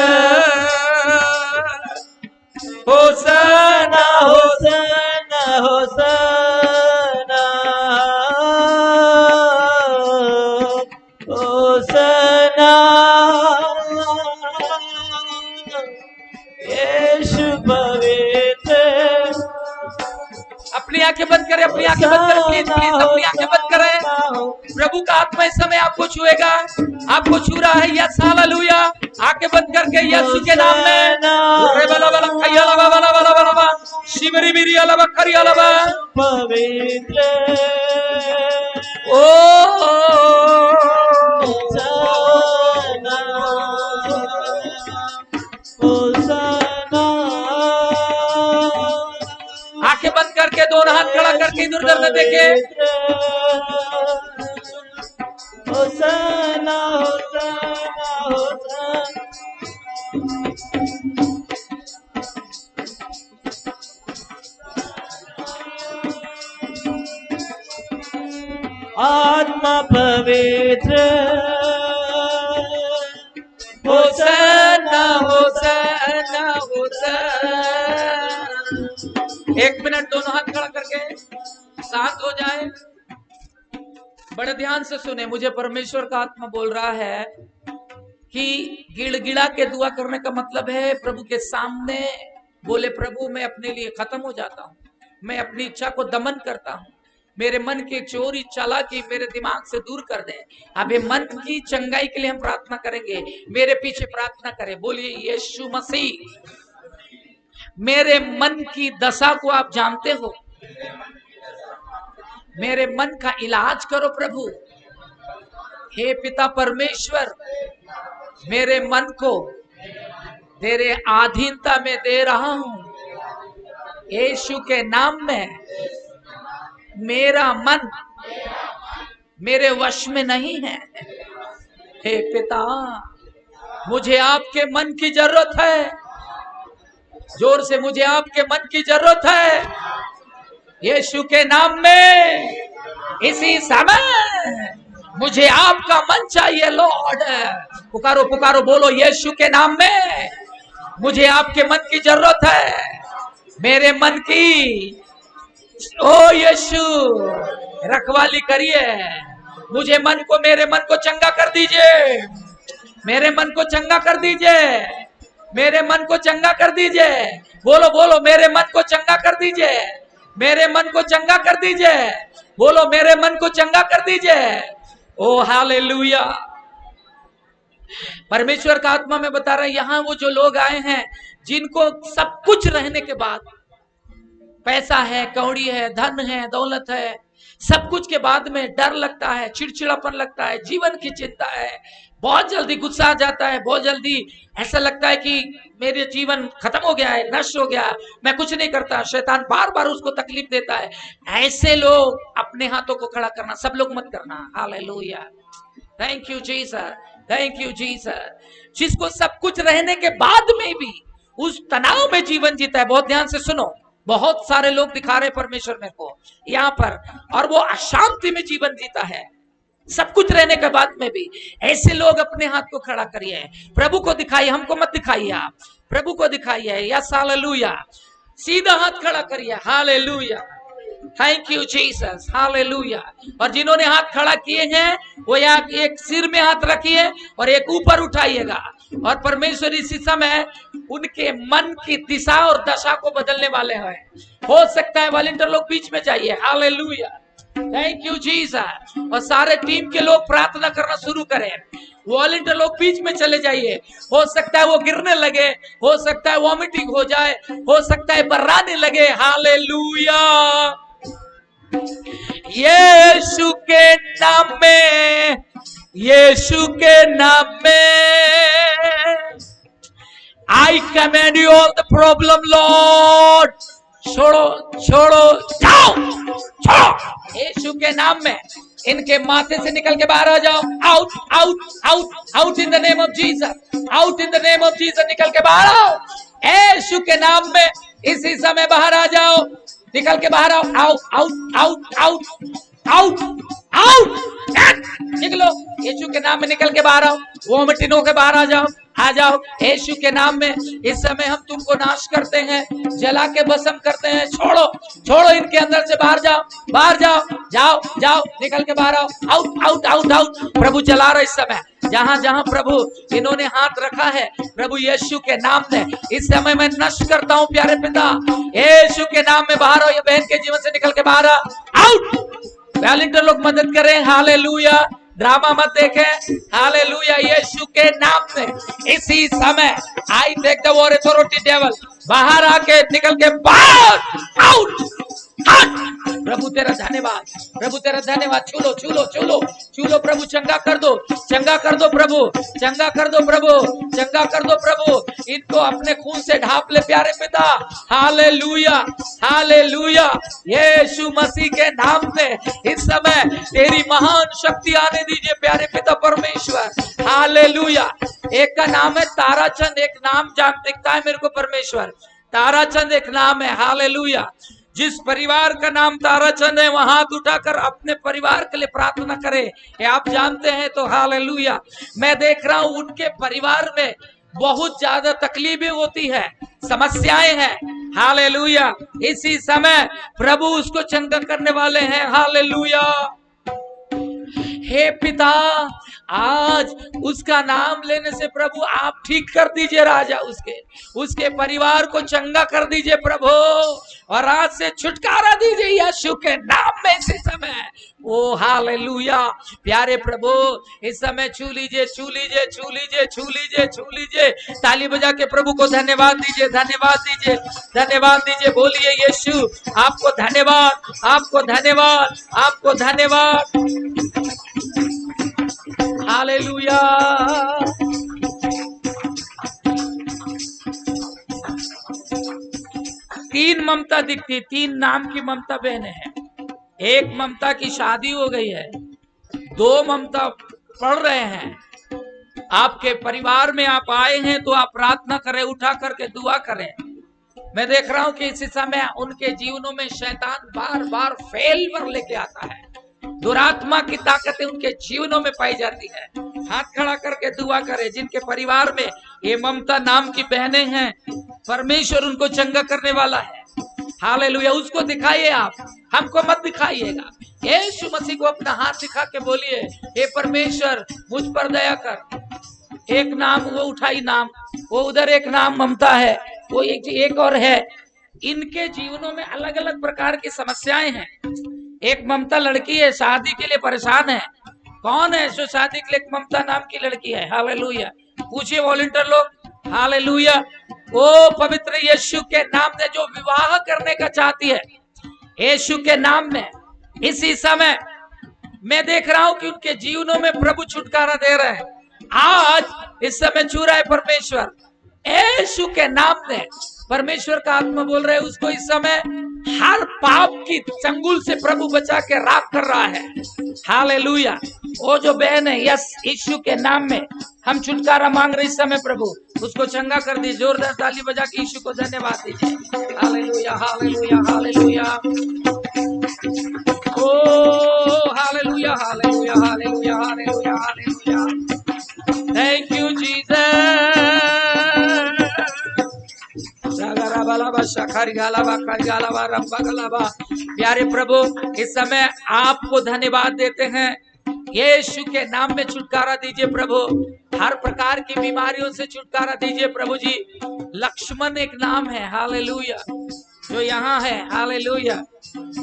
होसन्ना होसन्ना होसन्ना होसन्ना यीशु पवित्र। अपनी आंखें बंद करें, अपनी आंखें बंद करें, प्लीज प्लीज अपनी आंखें बंद करें। प्रभु का आत्मा इस समय आपको छुएगा, आपको छू रहा है। Yes hallelujah. आंखें बंद करके यीशु के नाम में शिवरी बिरी अलवा खरी अलवा पवित्र। ओ होसन्ना होसन्ना। आंखें बंद करके दोनों हाथ खड़ा करके इधर उधर न देखे। होसन्ना होसन्ना होसन्ना। आत्मा पवित्र। होसन्ना होसन्ना होसन्ना। एक मिनट दोनों हाथ खड़ा करके शांत हो जाए। बड़े ध्यान से सुने। मुझे परमेश्वर का आत्मा बोल रहा है कि गिड़गिड़ा के दुआ करने का मतलब है प्रभु के सामने बोले, प्रभु मैं अपने लिए खत्म हो जाता हूँ, मैं अपनी इच्छा को दमन करता हूँ, मेरे मन की चोरी चालाकी मेरे दिमाग से दूर कर दे। अभी मन की चंगाई के लिए हम प्रार्थना करेंगे। मेरे पीछे प्रार्थना करें, बोलिए यीशु मसीह मेरे मन की दशा को आप जानते हो, मेरे मन का इलाज करो प्रभु। हे पिता परमेश्वर, मेरे मन को तेरे अधीनता में दे रहा हूं। यीशु के नाम में मेरा मन मेरे वश में नहीं है। हे पिता, मुझे आपके मन की जरूरत है। जोर से, मुझे आपके मन की जरूरत है। यीशु के नाम में इसी समय मुझे आपका मन चाहिए लॉर्ड। पुकारो पुकारो, बोलो यीशु के नाम में मुझे आपके मन की जरूरत है। मेरे मन की ओ यीशु रखवाली करिए, मुझे मेरे मन को चंगा कर दीजिए, मेरे मन को चंगा कर दीजिए, मेरे मन को चंगा कर दीजिए। बोलो बोलो, मेरे मन को चंगा कर दीजिए, मेरे मन को चंगा कर दीजिए। बोलो, मेरे मन को चंगा कर दीजिए। ओ हालेलुया। परमेश्वर का आत्मा में बता रहा है, यहां वो जो लोग आए हैं जिनको सब कुछ रहने के बाद, पैसा है, कौड़ी है, धन है, दौलत है, सब कुछ के बाद में डर लगता है, चिड़चिड़ापन लगता है, जीवन की चिंता है, बहुत जल्दी गुस्सा आ जाता है, बहुत जल्दी ऐसा लगता है कि मेरे जीवन खत्म हो गया है, नष्ट हो गया, मैं कुछ नहीं करता, शैतान बार बार उसको तकलीफ देता है। ऐसे लोग अपने हाथों को खड़ा करना, सब लोग मत करना। Hallelujah, thank you Jesus, thank you Jesus. जिसको सब कुछ रहने के बाद में भी उस तनाव में जीवन जीता है, बहुत ध्यान से सुनो, बहुत सारे लोग दिखा रहे परमेश्वर मेरे को यहाँ पर, और वो अशांति में जीवन जीता है सब कुछ रहने के बाद में भी। ऐसे लोग अपने हाथ को खड़ा करिए, प्रभु को दिखाइए, हमको मत दिखाइए, आप प्रभु को दिखाइए। यस हालेलुया, सीधा हाथ खड़ा करिए। Hallelujah, thank you Jesus, hallelujah. और जिन्होंने हाथ खड़ा किए हैं वो यहाँ एक सिर में हाथ रखिए और एक ऊपर उठाइएगा, और परमेश्वर इसी समय उनके मन की दिशा और दशा को बदलने वाले हैं। हो सकता है वॉलंटियर लोग बीच में जाइए। Hallelujah, thank you Jesus. और सारे टीम के लोग प्रार्थना करना शुरू करें, वॉलंटियर लोग बीच में चले जाइए। हो सकता है वो गिरने लगे, हो सकता है वॉमिटिंग हो जाए, हो सकता है बर्राने लगे। हालेलुया, यीशु के नाम में, यीशु के नाम में I command you all the problem, Lord. छोड़ो छोड़ो, जाओ, छोड़ो यीशु के नाम में। इनके माथे से निकल के बाहर आ जाओ। Out out out out in the name of Jesus, out in the name of Jesus. निकल के बाहर आओ यीशु के नाम में, इसी समय बाहर आ जाओ, निकल के बाहर आओ। Out out out out out out, निकलो यीशु के नाम में, निकल के बाहर आओ। वोमिटिंग होके बाहर आ जाओ, आ जाओ यीशु के नाम में। इस समय हम तुमको नाश करते हैं, जला के भस्म करते हैं। छोड़ो छोड़ो, इनके अंदर से बाहर जाओ, बाहर जाओ, जाओ जाओ, निकल के बाहर आओ। आउट आउट आउट आउट, प्रभु चला रहा है इस समय। जहां जहां प्रभु इन्होंने हाथ रखा है, प्रभु यीशु के नाम में इस समय मैं नष्ट करता हूं। प्यारे पिता, यीशु के नाम में बाहर आओ, ये बहन के जीवन से निकल के बाहर आओ। आउट, वॉलंटियर लोग मदद करें। हालेलुया, ड्रामा मत देखें। हालेलुया, यीशु के नाम में इसी समय I take the war authority devil, बाहर आके निकल के बाहर, आउट, प्रभु तेरा धन्यवाद, प्रभु तेरा धन्यवाद। छूलो छूलो छूलो छूलो, प्रभु चंगा कर दो, चंगा कर दो प्रभु, चंगा कर दो प्रभु, चंगा कर दो प्रभु। इनको अपने खून से ढाप ले प्यारे पिता। हालेलुया हालेलुया, यीशु मसीह के नाम में इस समय तेरी महान शक्ति आने दीजिए प्यारे पिता परमेश्वर। हालेलुया। एक का नाम है ताराचंद, एक नाम जान दिखता है मेरे को परमेश्वर, ताराचंद एक नाम है। हालेलुया। जिस परिवार का नाम ताराचंद है वहां हाथ उठाकर अपने परिवार के लिए प्रार्थना करें, ये आप जानते हैं तो। हालेलुया। मैं देख रहा हूं उनके परिवार में बहुत ज्यादा तकलीफें होती है, समस्याएं हैं। हालेलुया। इसी समय प्रभु उसको चंगा करने वाले हैं। हालेलुया। हे पिता, आज उसका नाम लेने से प्रभु आप ठीक कर दीजिए राजा, उसके परिवार को चंगा कर दीजिए प्रभु, और आज से छुटकारा दीजिए यीशु के नाम में इसी समय। ओ हालेलुया। प्यारे प्रभु, इस समय छू लीजिए छू लीजिए छू लीजिए छू लीजिए छू लीजिए। ताली बजा के प्रभु को धन्यवाद दीजिए, धन्यवाद दीजिए, धन्यवाद दीजिए। बोलिए यीशु आपको धन्यवाद, आपको धन्यवाद, आपको धन्यवाद। हालेलुया। तीन ममता दिखती, तीन नाम की ममता बहनें हैं। एक ममता की शादी हो गई है, दो ममता पढ़ रहे हैं। आपके परिवार में आप आए हैं तो आप प्रार्थना करें, उठा करके दुआ करें। मैं देख रहा हूं कि इसी समय उनके जीवनों में शैतान बार बार फेल्यूर लेके आता है, दुरात्मा की ताकतें उनके जीवनों में पाई जाती है। हाथ खड़ा करके दुआ करें। जिनके परिवार में ये ममता नाम की बहनें हैं, परमेश्वर उनको चंगा करने वाला है। हालेलुया। उसको दिखाइए आप, हमको मत दिखाइएगा। यीशु मसीह को अपना हाथ दिखा के बोलिए, हे परमेश्वर मुझ पर दया कर। एक नाम वो उठाई नाम, वो उधर एक नाम ममता है, वो एक और है। इनके जीवनों में अलग अलग प्रकार की समस्याएं हैं। एक ममता लड़की है, शादी के लिए परेशान है। कौन है जो शादी के लिए ममता नाम की लड़की है? हालेलुया। पूछिए वॉलंटियर लोग। हालेलुया। ओ पवित्र यीशु के नाम में जो विवाह करने का चाहती है, यीशु के नाम में इसी समय मैं देख रहा हूं कि उनके जीवनों में प्रभु छुटकारा दे रहे हैं। आज इस समय छू रहा है परमेश्वर, यीशु के नाम में परमेश्वर का आत्मा बोल रहे हैं उसको इस समय हर पाप की चंगुल से प्रभु बचा के राख कर रहा है। हालेलुया। वो जो बहन है, यस, यीशु के नाम में हम छुटकारा मांग रहे इस समय प्रभु उसको चंगा कर दीजिए। जोरदार ताली बजा के यीशु को धन्यवाद दीजिए। Hallelujah, hallelujah, hallelujah. Oh hallelujah, hallelujah, hallelujah, hallelujah, hallelujah. Thank you Jesus. प्यारे प्रभु इस समय आपको धन्यवाद देते हैं। यीशु के नाम में छुटकारा दीजिए प्रभु, हर प्रकार की बीमारियों से छुटकारा दीजिए प्रभु जी। लक्ष्मण एक नाम है, हालेलुया, जो यहाँ है। हालेलुया।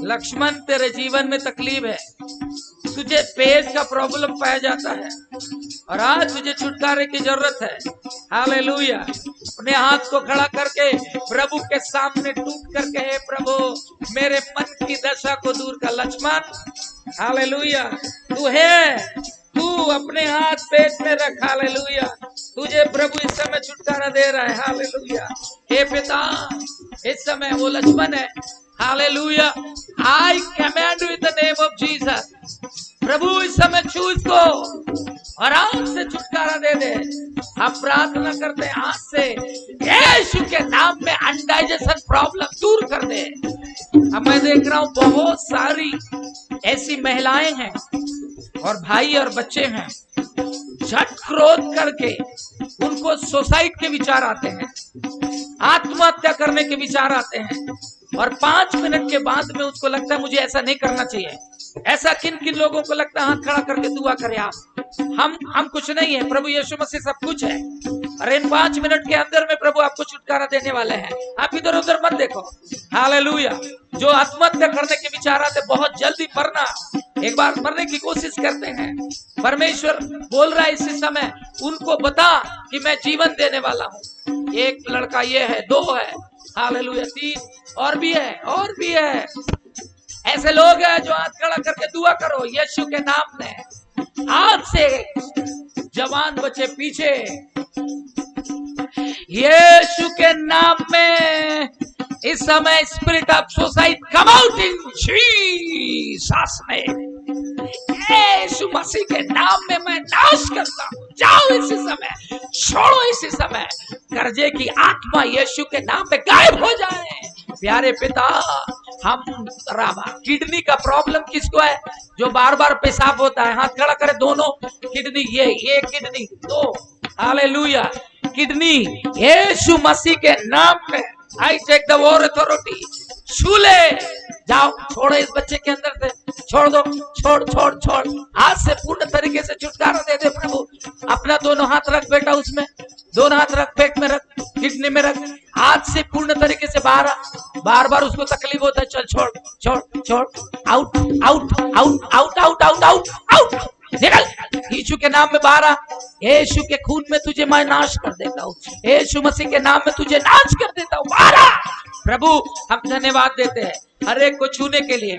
लक्ष्मण तेरे जीवन में तकलीफ है, तुझे पेट का प्रॉब्लम पाया जाता है और आज तुझे छुटकारे की जरूरत है। हालेलुया। अपने हाथ को खड़ा करके प्रभु के सामने टूट करके, हे प्रभु मेरे मन की दशा को दूर कर। लक्ष्मण, हालेलुया, तू है, तू अपने हाथ पेट में रख। हालेलुया। तुझे प्रभु इस समय छुटकारा दे रहा है। हालेलुया। हे पिता, इस समय वो लक्ष्मण है। Hallelujah. I command with the name of Jesus. प्रभु इस समय छू इसको और आज से छुटकारा दे दे। हम प्रार्थना करते हैं आज से यीशु के नाम में अनडाइजेशन प्रॉब्लम दूर कर दे। अब मैं देख रहा हूं बहुत सारी ऐसी महिलाएं हैं और भाई और बच्चे हैं, झट क्रोध करके उनको सुसाइड के विचार आते हैं, आत्महत्या करने के विचार आते हैं और 5 मिनट के बाद में उसको लगता है मुझे ऐसा नहीं करना चाहिए। ऐसा किन किन लोगों को लगता है? हाथ खड़ा करके दुआ करें आप। हम कुछ नहीं है, प्रभु यीशु मसीह सब कुछ है और इन 5 मिनट के अंदर में प्रभु आपको छुटकारा देने वाले हैं। आप इधर उधर मत देखो। हालेलुया। जो आत्महत्या करने के विचार आते, बहुत जल्दी मरना, एक बार मरने की कोशिश करते हैं, परमेश्वर बोल रहा है इसी समय उनको बता कि मैं जीवन देने वाला हूँ। एक लड़का ये है, 2 है, हालेलुया, 3 और भी है, और भी है। ऐसे लोग हैं जो हाथ खड़ा करके दुआ करो यीशु के नाम में। आज से जवान बच्चे पीछे, यीशु के नाम में इस समय spirit of suicide come out in Jesus name. यीशु मसीह के नाम में मैं नाश करता हूं। जाओ इसी समय, छोड़ो इसी समय। कर्जे की आत्मा यीशु के नाम में गायब हो जाए। प्यारे पिता, हम किडनी का प्रॉब्लम किसको है? जो बार बार पेशाब होता है, हाथ खड़ा करे। दोनों किडनी, ये किडनी 2, हालेलुया, किडनी यीशु मसीह के नाम में I take the war authority. छू ले, जाओ, छोड़ो इस बच्चे के अंदर से, छोड़ दो, छोड़ छोड़ छोड़। आज से पूर्ण तरीके से छुटकारा दे दे प्रभु। अपना दोनों हाथ रख बेटा, उसमें दोनों हाथ रख, पेट में रख, किडनी में रख। आज से पूर्ण तरीके से बाहर आ। बार बार उसको तकलीफ होता है, चल छोड़ छोड़ छोड़, out out out out out out out out, निकल यीशु के नाम में बाहर आ। यीशु के खून में तुझे मैं नाश कर देता हूँ, यीशु मसीह के नाम में तुझे नाश कर देता हूँ, बाहर आ। प्रभु हम धन्यवाद देते हैं हर एक को छूने के लिए।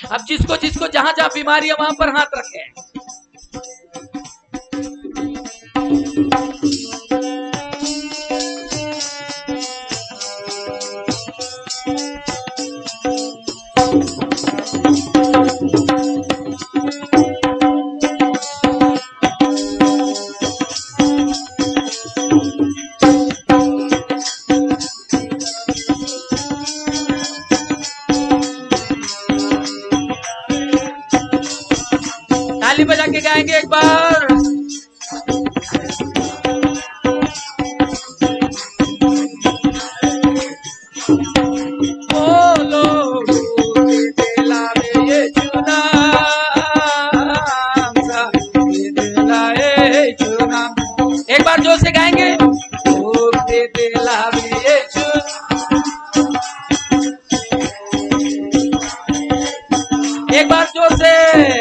अब जिसको जिसको जहां जहां बीमारी है वहां पर हाथ रखे। ताली बजा के गाएंगे एक बार।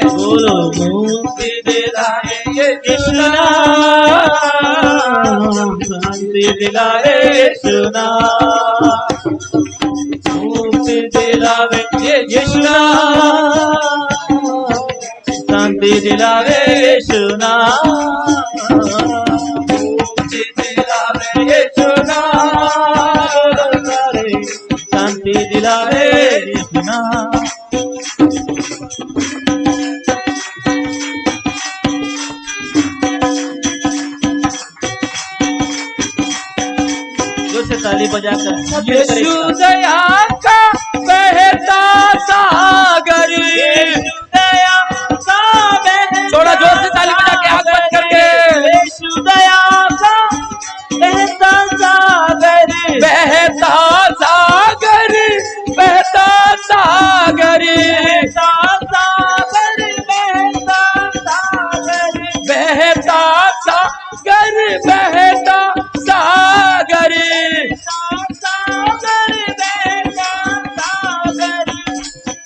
बोलो मुक्ति दिलाए यीशु नाम, शांति दिलाए यीशु नाम, मुक्ति दिलावे यीशु नाम, शांति दिलावे यीशु नाम, मुक्ति दिलावे यीशु नाम, शांति दिलावे यीशु नाम। ताली बजाकर यीशु दया का बहता सागर, दया का थोड़ा जोर से ताली बजा के हाथ बंद करके। यीशु दया का बहता सागर, बहता सागर, बहता सागर, बहता सागर, बहता सागर, बहता सागर, बहता सागर, सागर, बहता सागर,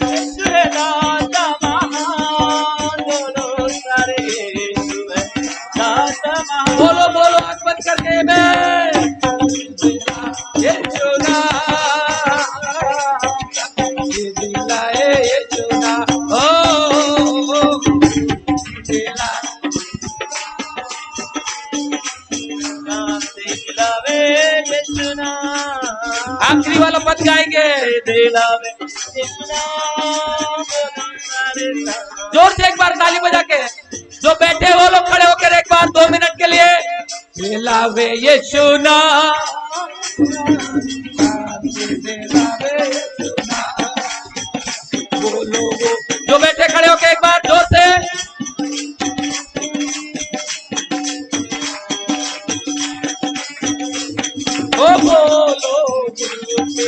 यीशु है दाता महान, बोलो सारे यीशु है दाता महान। बोलो बोलो आंख बंद करके मैं यीशु नाम, ये दिलाए यीशु नाम, ओ दिलाए। दिलावे यीशु नाम, आखिरी वाला पद गाएंगे। दिलावे यीशु नाम, जोर से एक बार ताली बजा के, जो बैठे हो लोग खड़े होकर एक बार 2 मिनट के लिए दिलावे यीशु नाम, बोलो जो बैठे खड़े होकर एक बार जोर से ओ बोलो यीशु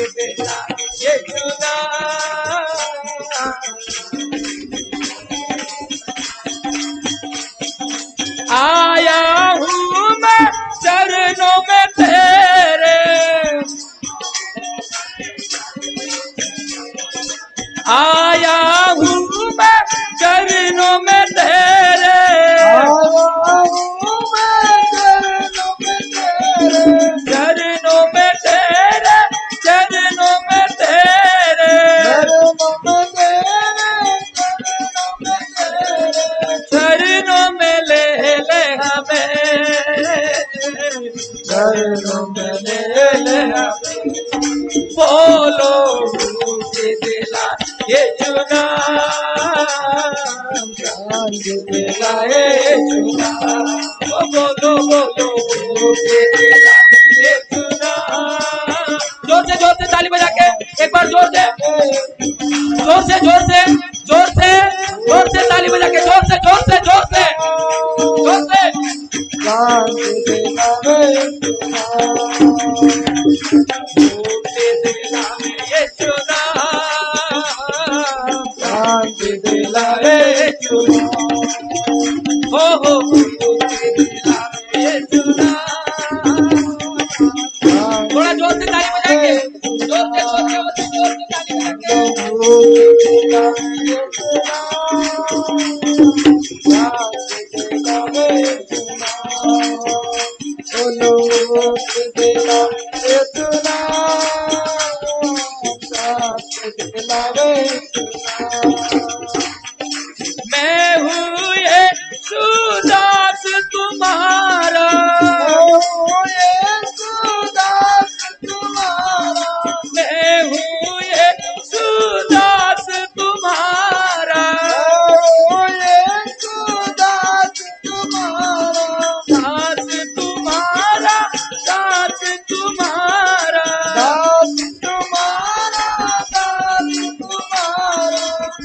नाम। आया हूँ मैं चरणों में तेरे, आया हूँ मैं चरणों में तेरे, चरणों में तेरे, चरणों में तेरे, चरणों में ले ले हमें, चरणों में ले ले हमें, बोलो मुझे दिला यीशु नाम, दिलाए यीशु नाम, बोलो बोलो मुझे दिला यीशु नाम। जोर से ताली बजा के एक बार जोर से जोर से जोर से जोर से जोर से ताली बजा के जोर से जोर से जोर से जोर से यीशु नाम, दिलाए यीशु नाम, हो यीशु नाम। थोड़ा जोर से ताली बजाएंगे, जोर से ताली बजाएंगे। मैं हूँ यीशु दास तुम्हारा, मैं हूँ यीशु दास तुम्हारा, दास तुम्हारा, दास तुम्हारा,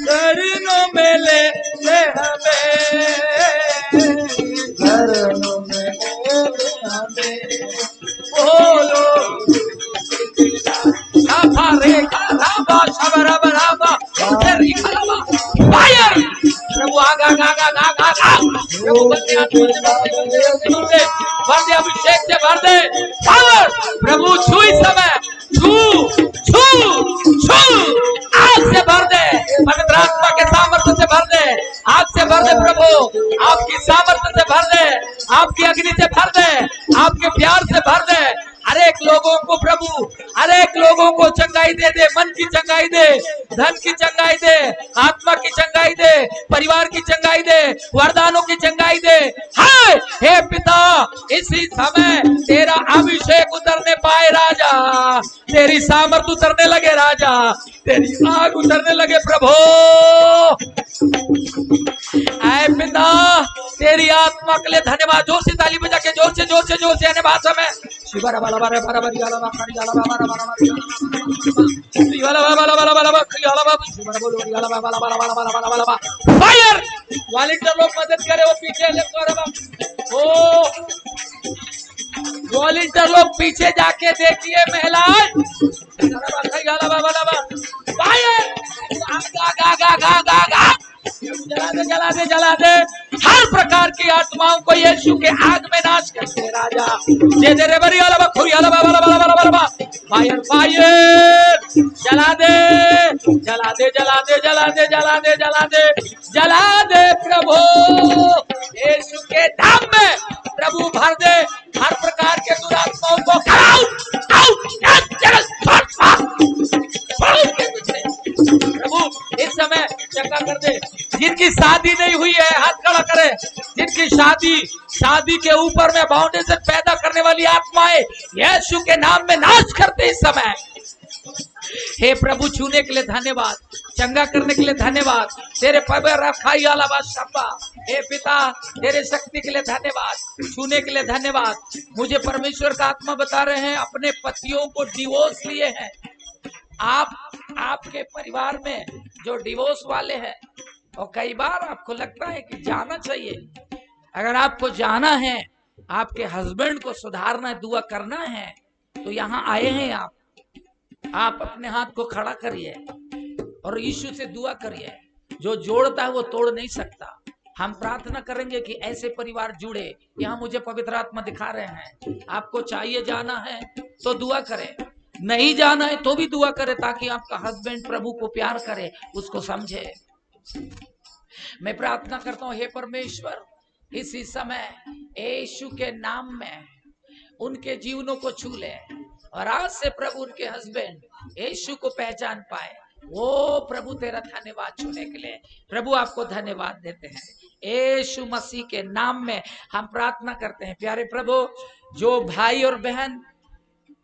चरणों में ले ले हमें, बोलो प्रभु आगा गागा गागा प्रभु भर दे, अभिषेक से भर दे, पावर प्रभु छू इस समय, छू छू छू आज से भर दे, पवित्र आत्मा के सामर्थ्य से भर दे, आग से भर दे प्रभु, आपकी सामर्थ्य से भर दे, आपकी अग्नि से भर दे, आपके प्यार से भर दे। हर एक लोगों को प्रभु, हर एक लोगों को चंगाई दे दे, मन की चंगाई दे, धन की चंगाई दे, आत्मा की चंगाई दे, परिवार की चंगाई दे, वरदानों की चंगाई दे। हाय हे पिता, इसी समय तेरा अभिषेक उतरने पाए राजा, तेरी सामर्थ उतरने लगे राजा, तेरी आग उतरने लगे प्रभु। आए पिता, तेरी आत्मा के लिए धन्यवाद। जोर से ताली बजा के, जोर से जोर से जोर से आने भाषा में फायर। वॉलंटियर लोग मदद करे, वो पीछे ओ वॉलंटियर लोग पीछे जाके देखिए महिलाएं। फायर, जला दे जला दे जला दे। हर प्रकार की आत्माओं को यीशु के आग में नाश करते राजा। जे दे रे बरी वाला बखुरी वाला फायर फायर, जला दे जला दे जला दे जला दे जला दे जला दे जला दे प्रभु, यीशु के नाम में प्रभु भर दे हर प्रकार के दुरात्माओं को। प्रभु इस समय चंगा कर दे। जिनकी शादी नहीं हुई है हाथ खड़ा करे। जिनकी शादी के ऊपर में बाउंडेशन पैदा करने वाली आत्माएं यीशु के नाम में नाश करते इस समय। हे प्रभु, छूने के लिए धन्यवाद, चंगा करने के लिए धन्यवाद, तेरे पवित्र रखाई वाला शब्बा। हे पिता, तेरे शक्ति के लिए धन्यवाद, छूने के लिए धन्यवाद। मुझे परमेश्वर का आत्मा बता रहे हैं अपने पतियों को डिवोर्स लिए हैं। आपके परिवार में जो डिवोर्स वाले हैं, और कई बार आपको लगता है कि जाना चाहिए। अगर आपको जाना है, आपके हस्बैंड को सुधारना है, दुआ करना है, तो यहाँ आए हैं आप अपने हाथ को खड़ा करिए और यीशु से दुआ करिए। जो जोड़ता है वो तोड़ नहीं सकता। हम प्रार्थना करेंगे कि ऐसे परिवार जुड़े। यहाँ मुझे पवित्र आत्मा दिखा रहे हैं। आपको चाहिए जाना है तो दुआ करें, नहीं जाना है तो भी दुआ करें, ताकि आपका हस्बैंड प्रभु को प्यार करे, उसको समझे। मैं प्रार्थना करता हूँ, हे परमेश्वर, इसी समय यीशु के नाम में उनके जीवनों को छू ले, और आज से प्रभु उनके हस्बैंड यीशु को पहचान पाए। वो प्रभु तेरा धन्यवाद छूने के लिए। प्रभु आपको धन्यवाद देते हैं, यीशु मसीह के नाम में हम प्रार्थना करते हैं। प्यारे प्रभु, जो भाई और बहन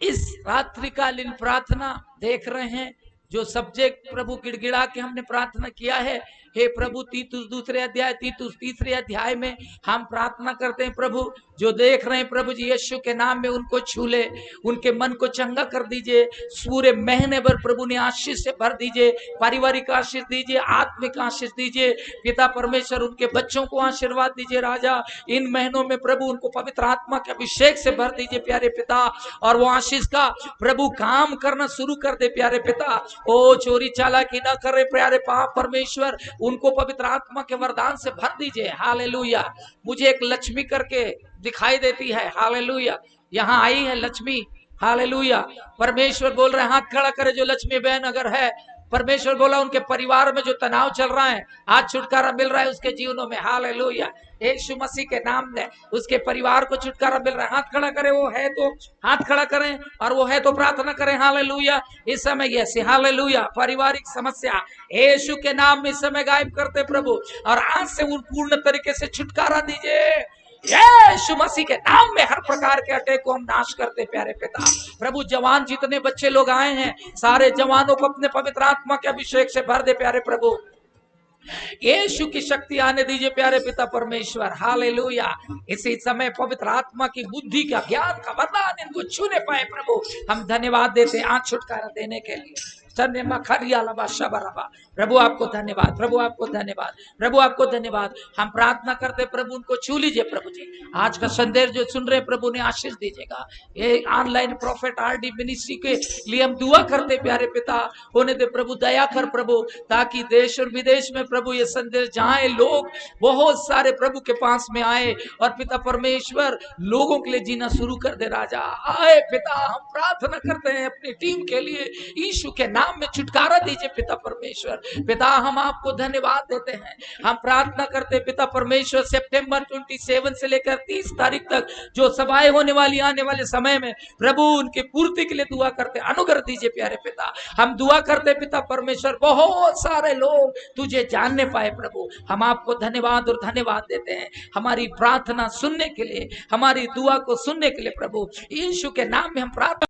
इस रात्रिकालीन प्रार्थना देख रहे हैं, जो सब्जेक्ट प्रभु गिड़गिड़ा के हमने प्रार्थना किया है, हे प्रभु, तीतुस दूसरे अध्याय, तीतुस तीसरे अध्याय में हम प्रार्थना करते हैं। प्रभु जो देख रहे हैं प्रभु जी, यीशु के नाम में उनको छू ले, उनके मन को चंगा कर दीजिए। पूरे महीने भर प्रभु ने आशीष से भर दीजिए, पारिवारिक आशीष दीजिए, आत्मिक आशीष दीजिए। पिता परमेश्वर, उनके बच्चों को आशीर्वाद दीजिए राजा। इन महीनों में प्रभु उनको पवित्र आत्मा के अभिषेक से भर दीजिए प्यारे पिता, और वो आशीष का प्रभु काम करना शुरू कर दे प्यारे पिता। ओ चोरी चालाकी ना करे प्यारे पाप परमेश्वर, उनको पवित्र आत्मा के वरदान से भर दीजिए। हालेलुया। मुझे एक लक्ष्मी करके दिखाई देती है, हालेलुया, यहाँ आई है लक्ष्मी, हालेलुया। परमेश्वर बोल रहे हैं हाथ खड़ा करे जो लक्ष्मी बहन अगर है। परमेश्वर बोला उनके परिवार में जो तनाव चल रहा है, आज छुटकारा मिल रहा है उसके जीवनों में, हालेलुया। यीशु मसीह के नाम में उसके परिवार को छुटकारा मिल रहा है। हाथ खड़ा करें, वो है तो हाथ खड़ा करें, और वो है तो प्रार्थना करें, हालेलुया। इस समय ऐसे हालेलुया पारिवारिक समस्या यीशु के नाम में इस समय गायब करते प्रभु, और आज से उन पूर्ण तरीके से छुटकारा दीजिए यीशु मसीह के नाम में। हर प्रकार के अटैक को हम नाश करते प्यारे पिता। प्रभु जवान जितने बच्चे लोग आए हैं, सारे जवानों को अपने पवित्र आत्मा के अभिषेक से भर दे प्यारे प्रभु। यीशु की शक्ति आने दीजिए प्यारे पिता परमेश्वर, हालेलुया। इसी समय पवित्र आत्मा की बुद्धि का, ज्ञान का वरदान इनको छूने पाए प्रभु। हम धन्यवाद देते हैं आज छुटकारा देने के लिए। प्रभु आपको धन्यवाद, प्रभु आपको धन्यवाद, प्रभु आपको धन्यवाद। हम प्रार्थना करते प्रभु उनको छू लीजिए प्रभु जी। आज का संदेश जो सुन रहे प्रभु ने आशीष दीजिएगा। ये ऑनलाइन प्रॉफिट आरडी मिनिस्ट्री के लिए हम दुआ करते प्यारे पिता, होने दे प्रभु, दया कर प्रभु, ताकि देश और विदेश में प्रभु ये संदेश जाए, लोग बहुत सारे प्रभु के पास में आए, और पिता परमेश्वर लोगों के लिए जीना शुरू कर दे राजा। आए पिता, हम प्रार्थना करते हैं अपनी टीम के लिए, यीशु के नाम नाम में छुटकारा दीजिए पिता परमेश्वर। पिता हम आपको धन्यवाद देते हैं, हम प्रार्थना करते पिता परमेश्वर सितंबर 27 से लेकर 30 तारीख तक जो सभाएं होने वाली आने वाले समय में प्रभु उनकी पूर्ति के लिए दुआ करते, अनुग्रह दीजिए प्यारे पिता। हम दुआ करते पिता परमेश्वर बहुत सारे लोग तुझे जानने पाए प्रभु, हम आपको धन्यवाद और धन्यवाद देते हैं हमारी प्रार्थना सुनने के लिए, हमारी दुआ को सुनने के लिए प्रभु। यीशु के नाम में हम प्रार्थना